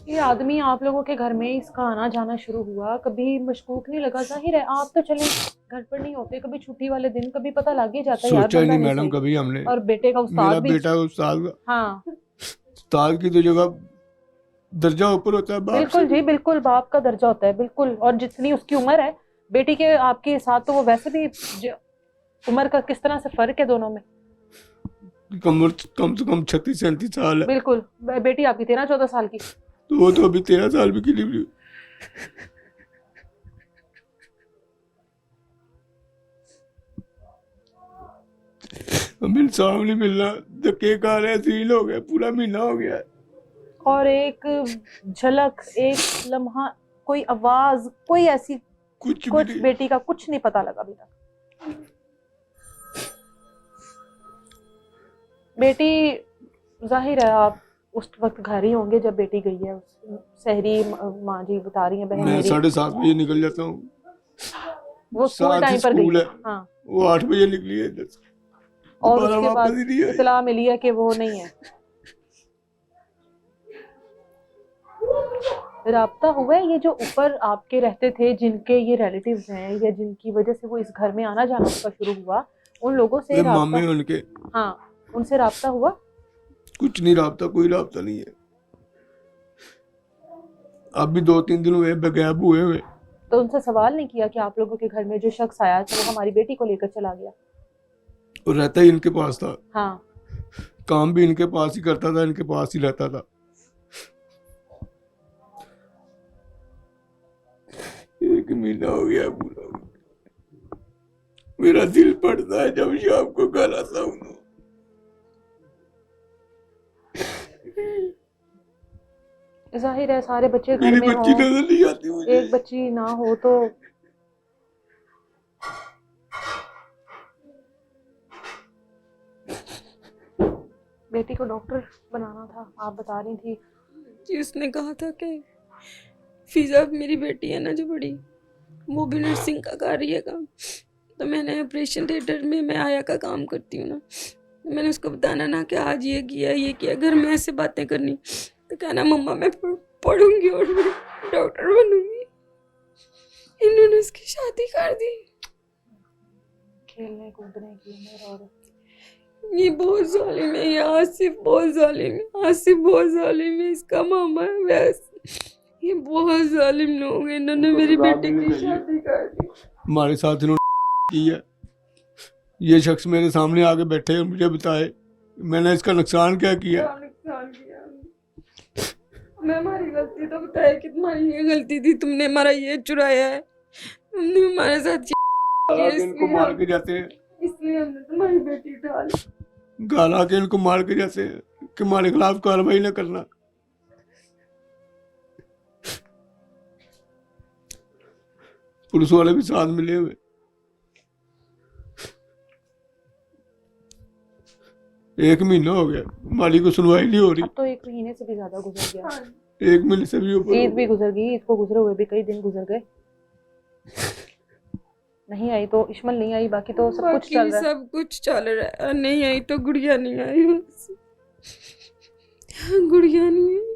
ये आदमी आप लोगों के घर में इसका आना जाना शुरू हुआ, कभी मशकूक नहीं लगा? जाहिर है आप तो चले घर पर नहीं होते, कभी छुट्टी वाले दिन कभी पता लग ही जाता है यार सोचा ही बंदा नहीं नहीं मैडम सही। कभी हमने। और बेटे का मेरा उस्ताद भी। बेटा उस्ताद, हाँ उस्ताद की तो जगह दर्जा ऊपर होता है बाप बिल्कुल से। जी, बिल्कुल बाप का दर्जा होता है, बिल्कुल। और जितनी उसकी उम्र है बेटी के आपके साथ, तो वो वैसे भी उम्र का किस तरह से फर्क है दोनों में। कम से कम 36-37 साल है, बिल्कुल, बेटी आपकी 13-14 साल की। तो वो तो अभी 13 साल भी की नहीं हुई। अब इंसाफ नहीं मिलना, धक्के खा रहे, सील हो गया, पूरा महीना हो गया। और एक झलक, एक लम्हा, कोई आवाज, कोई ऐसी कुछ भी कुछ नहीं। बेटी का कुछ नहीं पता लगा अभी तक। बेटी जाहिर है आप उस वक्त घर ही होंगे जब बेटी गई है, सहरी माँ जी बता रही हैं, बहन मैं मेरी 7:30 बजे निकल जाता हूँ, वो स्कूल 7 टाइम से पर स्कूल गई। है, हाँ, वो 8 बजे निकली है इधर से, और दोबारा उसके बाद वापस ही नहीं आई। इतला मिली है कि वो नहीं है। राब्ता हुआ है ये जो ऊपर आपके रहते थे, जिनके ये रिलेटिव्स हैं या जिनकी वजह से वो इस घर में आना जाना उसका शुरू हुआ, उन लोगों से ये राब्ता? मामे उनके, हाँ, उनसे राब्ता हुआ? कुछ नहीं राब्ता, कोई राब्ता नहीं है। अब भी 2-3 दिन हुए बेगैब हुए हुए, तो उनसे सवाल नहीं किया कि आप लोगों के घर में जो शख्स आया था वो हमारी बेटी को लेकर चला गया? और रहता ही इनके पास था, हाँ, काम भी इनके पास ही करता था, इनके पास ही रहता था। एक महीना हो गया पूरा। मेरा दिल पड़ता है जब शाम को घर आता हूँ। जाहिर है सारे बच्चे घर मेरी में बच्ची हो, नजर नहीं आती मुझे। एक बच्ची ना हो तो बेटी को डॉक्टर बनाना था, आप बता रही थी। जी उसने कहा था कि फिजा मेरी बेटी है ना जो बड़ी, वो भी नर्सिंग का कर रही है काम, तो मैंने ऑपरेशन थिएटर में मैं आया का काम करती हूँ ना, तो मैंने उसको बताना ना कि आज ये किया घर में ऐसे बातें करनी, तो कहना मम्मा मैं पढ़ूंगी और मैं डॉक्टर बनूंगी। इन्होंने उसकी शादी कर दी। खेलने कूदने की उम्र और ये बहुत जालिम है, ये आसिफ बहुत जालिम है, आसिफ बहुत जालिम है, इसका मामा है वैसे, ये बहुत जालिम लोग हैं, इन्होंने मेरी बेटी की शादी कर दी। हमारे साथ इन्होंने की है। ये शख्स मेरे सामने आके बैठे और मुझे बताए मैंने इसका नुकसान क्या किया। नुकसान किया मैं, हमारी गलती तो बताया कि तुम्हारी ये गलती थी, तुमने हमारा ये चुराया है, तुमने हमारे साथ किया, इनको मार के जाते हैं, इसलिए हमने तुम्हारी बेटी उठा ली। गाला के इनको मार के जाते हैं कि हमारे खिलाफ कार्रवाई न करना। पुलिस वाले भी साथ मिले हुए। एक महीना हो गया, हमारी को सुनवाई नहीं हो रही। अब तो 1 महीने से भी ज्यादा गुजर गया। 1 महीने से भी ऊपर। ईद भी गुजर गई, ईद को गुजरे हुए भी कई दिन गुजर गए। नहीं आई तो इश्मल नहीं आई, बाकी तो सब कुछ चल रहा है। सब कुछ चल रहा है, नहीं आई तो गुड़िया नहीं आई, बस गुड़िया नहीं आई।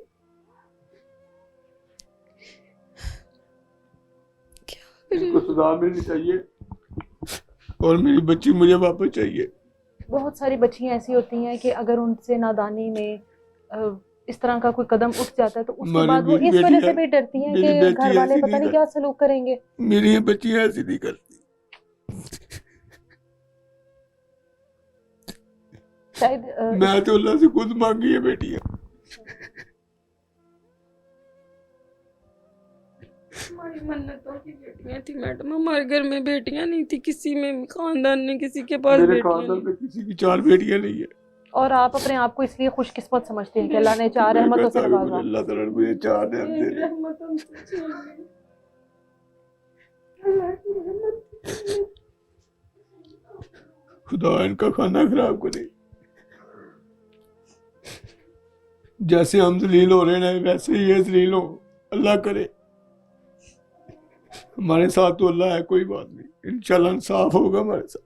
इनको सजा मिलनी चाहिए और मेरी बच्ची मुझे वापस चाहिए। बहुत सारी बच्चियां ऐसी होती हैं कि अगर उनसे नादानी में इस तरह का कोई कदम उठ जाता है तो उसके बाद वो इस वजह से भी डरती हैं कि घर वाले पता नहीं क्या सलूक करेंगे। मेरी ये बच्ची ऐसी नहीं करती। शायद मैं तो अल्लाह से खुद मांगी है बेटियां। हमारी मन्नतों की बेटियां थी मैडम, हमारे घर में बेटियां नहीं थी, किसी में खानदान में किसी के पास मेरे बेटियां खानदान नहीं। में किसी की 4 बेटियां नहीं है। और आप अपने आप को इसलिए खुशकिस्मत समझते हैं कि अल्लाह ने 4 रहमतों से नवाजा। अल्लाह ताला ने मुझे 4 नेमतें दी। रहमत हमसे छीन ली। अल्लाह की रहमत। खुदा इनका खाना खराब करे। जैसे हम जलील हो रहे हैं वैसे ही ये जलील हो, अल्लाह करे। हमारे साथ तो अल्लाह है, कोई बात नहीं, इंशाल्लाह इंसाफ होगा हमारे साथ।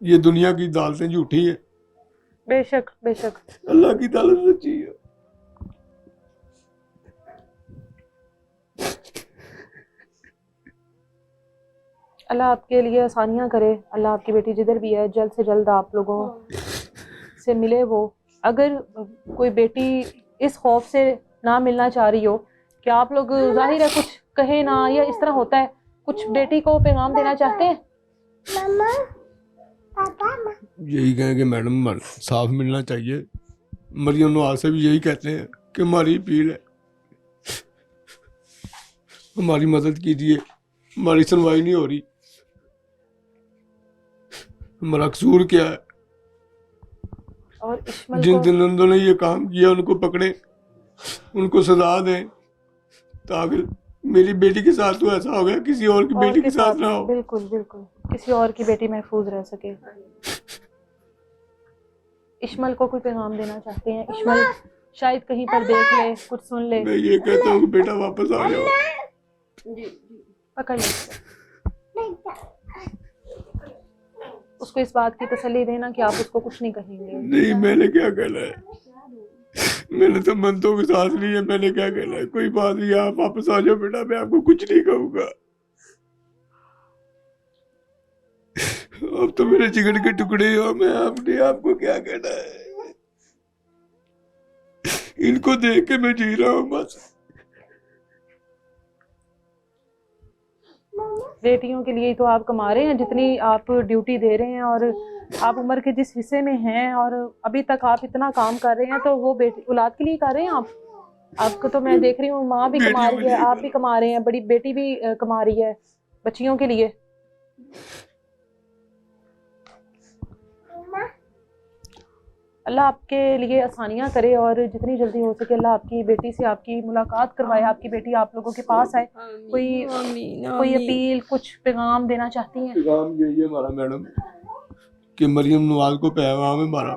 ये दुनिया की अदालतें झूठी है, बेशक बेशक। अल्लाह की अदालत सच्ची है। अल्लाह आपके लिए आसानियां करे। अल्लाह आपकी बेटी जिधर भी है जल्द से जल्द आप लोगों से मिले। वो अगर कोई बेटी इस खौफ से ना मिलना चाह रही हो कि आप लोग जाहिर है कुछ कहे ना, या इस तरह होता है, कुछ बेटी को पैगाम देना चाहते हैं? यही कहेंगे मैडम साफ मिलना चाहिए। मरियम नवाज से भी यही कहते हैं कि हमारी अपील है, हमारी मदद कीजिए, हमारी सुनवाई नहीं हो रही, हमारा कसूर क्या है। और इश्मल जिन को जिन्होंने ने ये काम किया उनको पकड़े, उनको सजा दें, ताकि मेरी बेटी के साथ तो ऐसा हो गया किसी और की बेटी के साथ ना हो। बिल्कुल बिल्कुल, किसी और की बेटी महफूज रह सके। इश्मल को कोई पैगाम देना चाहते हैं? इश्मल शायद कहीं पर देख ले, कुछ सुन ले। मैं ये कहता हूँ कि बेटा वापस आ जाओ। पकड़ ले उसको, इस बात की तसल्ली देना कि आप उसको कुछ नहीं कहेंगे। नहीं, मैंने क्या कहना है, मैंने तो मंतों के साथ नहीं है, मैंने क्या कहना है। कोई बात नहीं, आप वापस आ जाओ बेटा, मैं आपको कुछ नहीं कहूँगा। अब तो मेरे जिगर के टुकड़े हो, मैं अपने आपको क्या कहना है। इनको देख के मैं जी रहा हूँ बस। बेटियों के लिए ही तो आप कमा रहे हैं, जितनी आप ड्यूटी दे रहे हैं और आप उम्र के जिस हिस्से में हैं और अभी तक आप इतना काम कर रहे हैं, तो वो बेटी औलाद के लिए कर रहे हैं आप। आपको तो मैं देख रही हूँ, माँ भी कमा रही है, आप भी कमा रहे हैं, बड़ी बेटी भी कमा रही है बच्चियों के लिए। अल्लाह आपके लिए आसानियाँ करे और जितनी जल्दी हो सके अल्लाह आपकी बेटी से आपकी मुलाकात करवाए, आपकी बेटी आप लोगों के पास आए। कोई अपील, कुछ पैगाम देना चाहती हैं? पैगाम यही है हमारा मैडम कि मरियम नवाज को पैगाम है हमारा,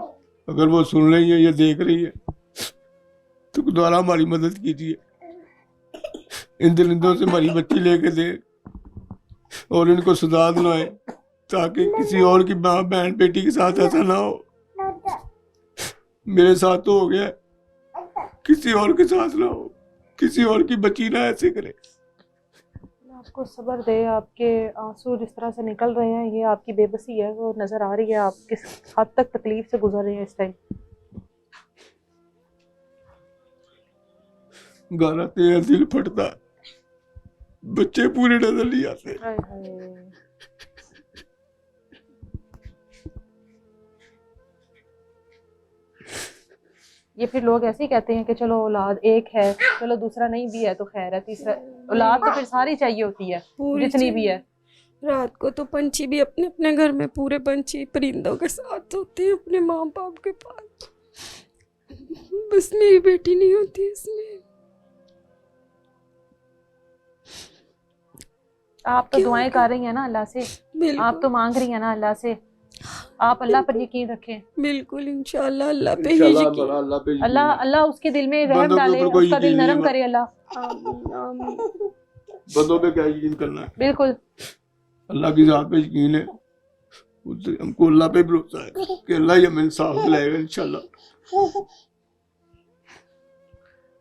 अगर वो सुन रही है या देख रही है तो दोबारा हमारी मदद कीजिए, इन दरिंदों से हमारी बच्ची लेके दे और इनको सजा दिलाएं ताकि किसी और की माँ बहन बेटी के साथ ऐसा ना हो। मेरे साथ तो हो गया, किसी और के साथ ना हो, किसी और की बच्ची ना ऐसे करे। आपको सब्र दे, आपके आंसू जिस तरह से निकल रहे हैं ये आपकी बेबसी है, वो नजर आ रही है आप किस हद तक तकलीफ से गुजर रहे हैं इस टाइम। गाना तेरा दिल फटता, बच्चे पूरे नजर नहीं आते। हाय हाय। ये फिर लोग ऐसे ही कहते हैं कि चलो औलाद एक है, चलो दूसरा नहीं भी है तो खैर है, तीसरा औलाद तो फिर सारी चाहिए होती है जितनी भी है। रात को तो पंछी भी अपने अपने घर में, पूरे पंछी परिंदों के साथ होते हैं अपने माँ बाप के पास, बस मेरी बेटी नहीं होती इसमें। आप तो दुआएं कर रही हैं ना अल्लाह से, आप तो मांग रही हैं ना अल्लाह से, आप अल्लाह पर यकीन रखें। बिल्कुल इंशाल्लाह अल्लाह पे ही यकीन, अल्लाह उसके दिल में रहम डाले, उसका दिल नरम करे अल्लाह। आमीन। बंदों पे क्या यकीन करना है, बिल्कुल अल्लाह की जात पे यकीन है, उससे हमको अल्लाह पे भरोसा है कि अल्लाह ही हमें इंसाफ दिलाएगा इंशाल्लाह।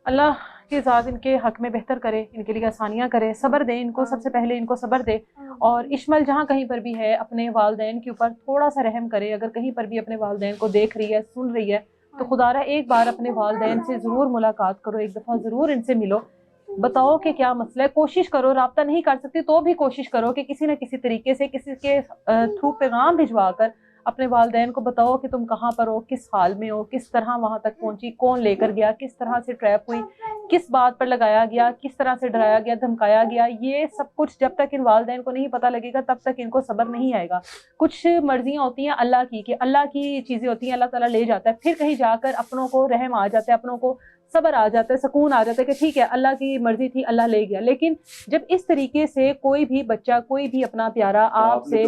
अल्लाह की ज़ात इनके हक में बेहतर करे, इनके लिए आसानियाँ करे, सब्र दे इनको, सबसे पहले इनको सब्र दे। और इश्मल जहाँ कहीं पर भी है अपने वालदैन के ऊपर थोड़ा सा रहम करे, अगर कहीं पर भी अपने वालदैन को देख रही है, सुन रही है, तो खुदारा एक बार अपने वालदैन से ज़रूर मुलाकात करो, एक दफ़ा ज़रूर इनसे मिलो, बताओ कि क्या मसला है, कोशिश करो, राब्ता नहीं कर सकती तो भी कोशिश करो कि किसी न किसी तरीके से किसी के थ्रू पैगाम भिजवा कर अपने वालदैन को बताओ कि तुम कहाँ पर हो, किस हाल में हो, किस तरह वहाँ तक पहुँची, कौन लेकर गया, किस तरह से ट्रैप हुई, किस बात पर लगाया गया, किस तरह से डराया गया, धमकाया गया। ये सब कुछ जब तक इन वालदैन को नहीं पता लगेगा तब तक इनको सब्र नहीं आएगा। कुछ मर्जियाँ होती हैं अल्लाह की, कि अल्लाह की चीज़ें होती हैं, अल्लाह ताला ले जाता है, फिर कहीं जाकर अपनों को रहम आ जाता है, अपनों को सब्र आ जाता है, सुकून आ जाता है कि ठीक है अल्लाह की मर्जी थी, अल्लाह ले गया। लेकिन जब इस तरीके से कोई भी बच्चा, कोई भी अपना प्यारा आपसे,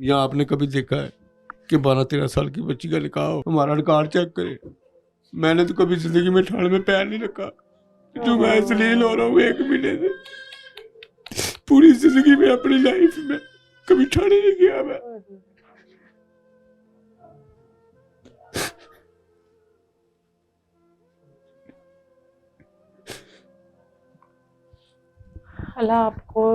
या आपने कभी देखा है कि 12-13 साल की बच्ची का निकाह हो, हमारा रिकॉर्ड चेक करे? मैंने तो कभी जिंदगी में ठाणे में पैर नहीं रखा, जो मैं इसलिए हो रहा हूँ 1 महीने से, पूरी जिंदगी में अपनी लाइफ में कभी ठाणे नहीं गया मैं। अल्लाह आपको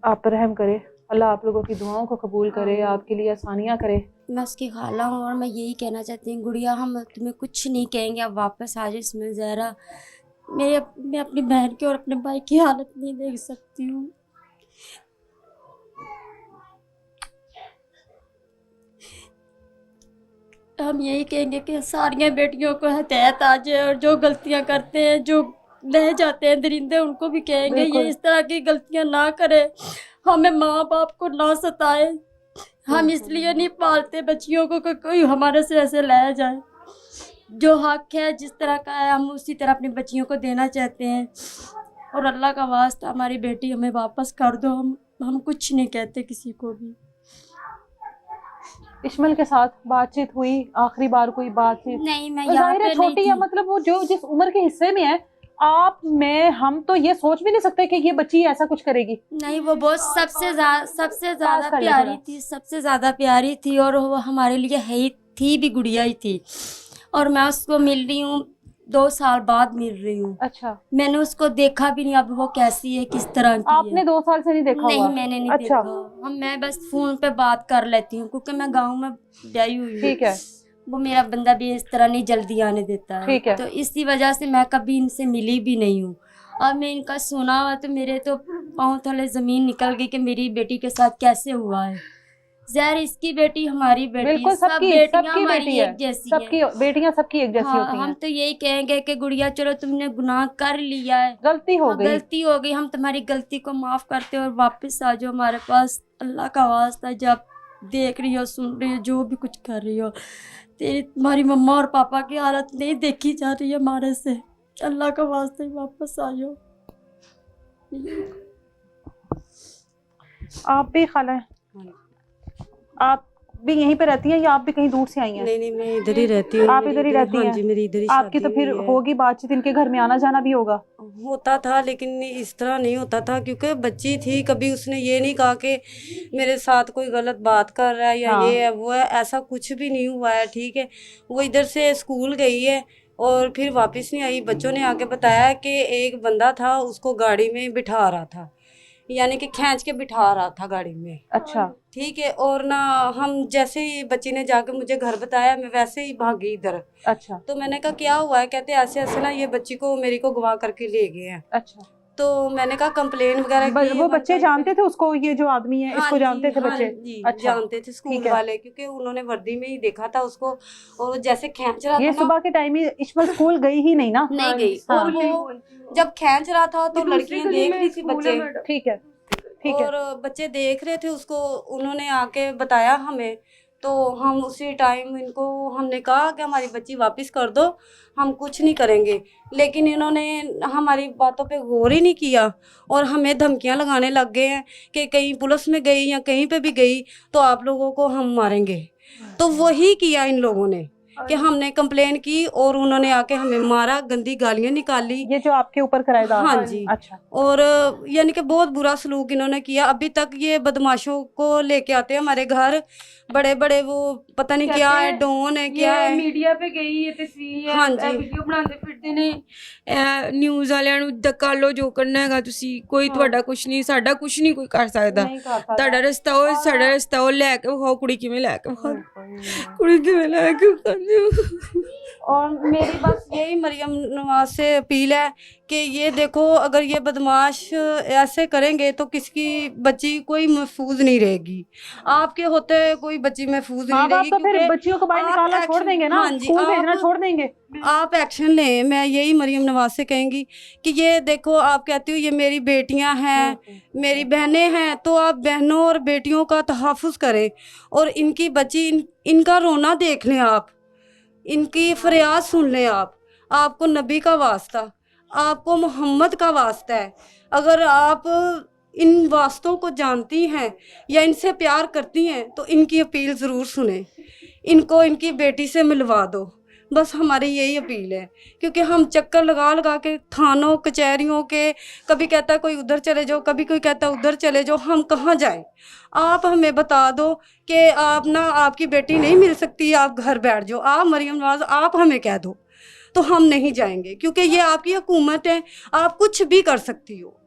आप पर रहम करे, अल्लाह आप लोगों की दुआओं को कबूल करे, आपके लिए आसानियाँ करे। मैं उसकी खाला हूँ और मैं यही कहना चाहती हूँ, गुड़िया हम तुम्हें कुछ नहीं कहेंगे, आप वापस आ जाओ। इसमें ज़हरा मैं अपनी बहन की और अपने भाई की हालत नहीं देख सकती हूँ। हम यही कहेंगे कि सारी बेटियों को हिदायत आ जाए और जो गलतियाँ करते हैं, जो रह जाते हैं दरिंदे, उनको भी कहेंगे ये इस तरह की गलतियाँ ना करे, हमें माँ बाप को ना सताए। हम इसलिए नहीं पालते बच्चियों को कि कोई हमारे से ऐसे लाया जाए। जो हक है जिस तरह का है हम उसी तरह अपनी बच्चियों को देना चाहते हैं। और अल्लाह का वास्ता हमारी बेटी हमें वापस कर दो, हम कुछ नहीं कहते किसी को भी। इश्मल के साथ बातचीत हुई, आखिरी बार कोई बातचीत? नहीं, मैं यहाँ पे छोटी है, मतलब वो जो जिस उम्र के हिस्से में है आप, मैं, हम तो ये सोच भी नहीं सकते कि ये बच्ची ऐसा कुछ करेगी। नहीं, वो बहुत सबसे ज्यादा प्यारी थी, सबसे ज्यादा प्यारी थी और वो हमारे लिए है ही थी भी, गुड़िया ही थी। और मैं उसको मिल रही हूँ 2 साल बाद मिल रही हूँ। अच्छा, मैंने उसको देखा भी नहीं, अब वो कैसी है, किस तरह की आपने है। 2 साल से नहीं देखा? नहीं, मैंने नहीं देखा। मैं बस फोन पे बात कर लेती हूँ क्योंकि मैं गाँव में ब्याही हुई हूँ। ठीक है। वो मेरा बंदा भी इस तरह नहीं जल्दी आने देता है, ठीक है। तो इसी वजह से मैं कभी इनसे मिली भी नहीं हूँ। अब मैं इनका सुना हुआ तो मेरे तो पाँव तले ज़मीन निकल गई कि मेरी बेटी के साथ कैसे हुआ है। ज़हर इसकी बेटी हमारी बेटी, बिल्कुल सब सबकी बेटियां सबकी हमारी बेटी है, एक जैसी हैं। सबकी बेटियां सबकी एक जैसी हाँ, होती हम हैं। तो यही कहेंगे कि गुड़िया चलो तुमने गुनाह कर लिया है, गलती हो हाँ, गई। गलती हो गई, हम तुम्हारी गलती को माफ़ करते हो और वापस आ जाओ हमारे पास। अल्लाह का वास्ता, जब देख रही हो, सुन रही हो, जो भी कुछ कर रही हो, तेरी तुम्हारी मम्मा और पापा की हालत नहीं देखी जा रही है हमारे से। अल्लाह का वास्ता वापस आ जाओ। आप भी खाला है, आप भी यहीं पे रहती हैं या आप भी कहीं दूर से आई हैं? नहीं नहीं, मैं इधर ही रहती हूँ। आप इधर ही रहती हाँ हैं? जी, मेरी इधर ही आपकी शादी तो फिर हुई है। होगी बातचीत, इनके घर में आना जाना भी होगा। होता था, लेकिन इस तरह नहीं होता था, क्योंकि बच्ची थी। कभी उसने ये नहीं कहा कि मेरे साथ कोई गलत बात कर रहा है या हाँ। ये है वो है, ऐसा कुछ भी नहीं हुआ है। ठीक है, वो इधर से स्कूल गई है और फिर वापस नहीं आई। बच्चों ने आके बताया कि एक बंदा था, उसको गाड़ी में बिठा रहा था, यानी कि खींच के बिठा रहा था गाड़ी में। अच्छा। ठीक है, और ना हम जैसे ही बच्ची ने जाके मुझे घर बताया, मैं वैसे ही भागी इधर। अच्छा। तो मैंने कहा क्या हुआ है? कहते ऐसे ऐसे ना ये बच्ची को मेरी को गवा करके ले गए हैं। अच्छा। तो मैंने कहा कंप्लेन वगैरह की। वो बच्चे जानते थे उसको, ये जो आदमी है हाँ इसको जी, जानते थे हाँ बच्चे? जी, अच्छा, जानते थे स्कूल ठीक है। वाले, क्योंकि उन्होंने वर्दी में ही देखा था उसको, और जैसे खींच रहा ये था सुबह के टाइम में इश्मल स्कूल गई ही नहीं ना? नहीं गई। हाँ। और वो जब खींच रहा था तो लड़कियां देख रही थी बच्चे, ठीक है, ठीक है। और बच्चे देख रहे थे उसको। उन्होंने आके बताया हमें, तो हम उसी टाइम इनको हमने कहा कि हमारी बच्ची वापस कर दो, हम कुछ नहीं करेंगे। लेकिन इन्होंने हमारी बातों पे गौर ही नहीं किया और हमें धमकियां लगाने लग गए हैं कि कहीं पुलिस में गई या कहीं पे भी गई तो आप लोगों को हम मारेंगे। तो वही किया इन लोगों ने कि हमने कंप्लेन की और उन्होंने आके हमें मारा, गंदी गालियां निकाली। ये जो आपके ऊपर किराएदार? हाँ जी। अच्छा। और यानी कि बहुत बुरा सलूक इन्होंने किया। अभी तक ये बदमाशों को लेके आते हैं हमारे घर, बड़े बड़े, वो पता नहीं क्या है, डॉन है क्या है। मीडिया पे गई ये तस्वीर हाँ जी। वीडियो बनाते फिरते ने न्यूज़ वाਲਿਆਂ ਨੂੰ ਕਰ ਲੋ ਜੋ ਕਰਨਾ ਹੈਗਾ ਤੁਸੀਂ, ਕੋਈ ਤੁਹਾਡਾ ਕੁਝ ਨਹੀਂ, ਸਾਡਾ ਕੁਝ ਨਹੀਂ ਕੋਈ ਕਰ ਸਕਦਾ। नहीं कर सकता। ਤੁਹਾਡਾ ਰਸਤਾ ਉਹ, ਸਾਡਾ ਰਸਤਾ ਉਹ, ਲੈ ਕੇ ਵਿਖਾਓ ਕੁੜੀ ਕਿਵੇਂ ਲੈ ਕੇ ਵਿਖਾਓ, ਕੁੜੀ ਕਿਵੇਂ ਲੈ ਕੇ ਵਿਖਾਉਂਦੇ ਹੋ। और मेरी बस यही मरियम नवाज से अपील है कि ये देखो, अगर ये बदमाश ऐसे करेंगे तो किसकी बच्ची कोई महफूज नहीं रहेगी। आपके होते कोई बच्ची महफूज नहीं रहेगी, तो फिर क्योंकि बच्चियों को बाहर आप निकालना छोड़ एक्शन- देंगे ना? हाँ जी, स्कूल भेजना आप- छोड़ देंगे? आप एक्शन लें। मैं यही मरियम नवाज से कहेंगी कि ये देखो, आप कहती हो ये मेरी बेटियां हैं, मेरी बहनें हैं, तो आप बहनों और बेटियों का तहफ़्फ़ुज़ करें और इनकी बच्ची इनका रोना देख लें, आप इनकी फरियाद सुन लें। आपको नबी का वास्ता, आपको मोहम्मद का वास्ता है, अगर आप इन वास्तों को जानती हैं या इनसे प्यार करती हैं तो इनकी अपील ज़रूर सुने, इनको इनकी बेटी से मिलवा दो। बस हमारी यही अपील है, क्योंकि हम चक्कर लगा लगा के थानों कचहरियों के, कभी कहता है कोई उधर चले जाओ, कभी कोई कहता है उधर चले जाओ, हम कहाँ जाएं? आप हमें बता दो कि आप ना, आपकी बेटी नहीं मिल सकती, आप घर बैठ जाओ। आप मरियम नवाज आप हमें कह दो तो हम नहीं जाएंगे, क्योंकि ये आपकी हुकूमत है, आप कुछ भी कर सकती हो,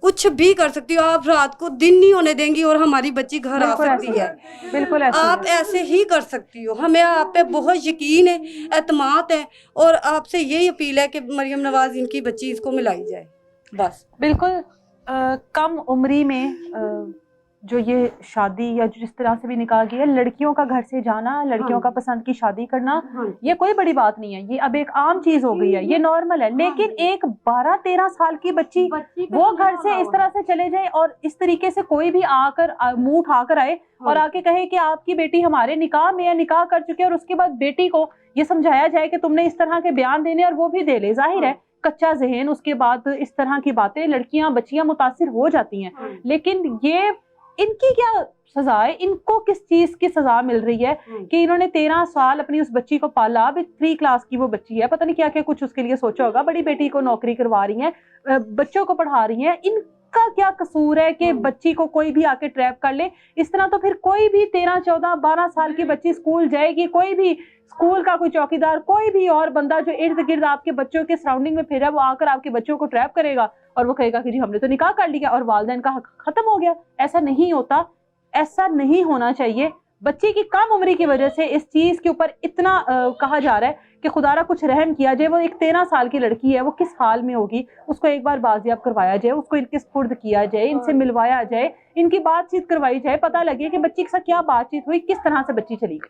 कुछ भी कर सकती हो। आप रात को दिन नहीं होने देंगी और हमारी बच्ची घर आ सकती है। बिल्कुल ऐसे आप ऐसे ही कर सकती हो। हमें आप पे बहुत यकीन है, एतमाद है, और आपसे यही अपील है कि मरियम नवाज इनकी बच्ची इसको मिलाई जाए। बस बिल्कुल। कम उम्री में जो ये शादी या जिस तरह से भी निकाह किया, लड़कियों का घर से जाना, लड़कियों का पसंद की शादी करना, ये कोई बड़ी बात नहीं है, ये अब एक आम चीज हो गई है, ये नॉर्मल है। लेकिन एक 12-13 साल की बच्ची वो घर से इस तरह से चले जाए और इस तरीके से कोई भी आकर मुंह उठाकर आए और आके कहे कि आपकी बेटी हमारे निकाह में या निकाह कर चुके हैं, और उसके बाद बेटी को ये समझाया जाए कि तुमने इस तरह के बयान देने, और वो भी दे ले। जाहिर है कच्चा जहन, उसके बाद इस तरह की बातें, लड़कियां बच्चियां मुतासिर हो जाती हैं। लेकिन ये इनकी क्या सजा है? इनको किस चीज की सजा मिल रही है कि इन्होंने 13 साल अपनी उस बच्ची को पाला? अभी 3 क्लास की वो बच्ची है, पता नहीं क्या क्या कुछ उसके लिए सोचा होगा। बड़ी बेटी को नौकरी करवा रही हैं, बच्चों को पढ़ा रही हैं। इनका क्या कसूर है कि बच्ची को कोई भी आके ट्रैप कर ले? इस तरह तो फिर कोई भी 13, 14, 12 साल की बच्ची स्कूल जाएगी, कोई भी स्कूल का कोई चौकीदार, कोई भी और बंदा जो इर्द गिर्द आपके बच्चों के सराउंडिंग में फिर है, वो आकर आपके बच्चों को ट्रैप करेगा और वो कहेगा कि जी हमने तो निकाह कर लिया और वालिदैन का हक खत्म हो गया। ऐसा नहीं होता, ऐसा नहीं होना चाहिए। बच्चे की कम उम्र की वजह से इस चीज के ऊपर इतना कहा जा रहा है कि खुदारा कुछ रहम किया जाए, वो एक 13 साल की लड़की है, वो किस हाल में होगी, उसको एक बार बाजियाब करवाया जाए, उसको इनके सुपुर्द किया जाए, इनसे मिलवाया जाए, इनकी बातचीत करवाई जाए, पता लगे कि बच्ची के साथ क्या बातचीत हुई, किस तरह से बच्ची चली गई।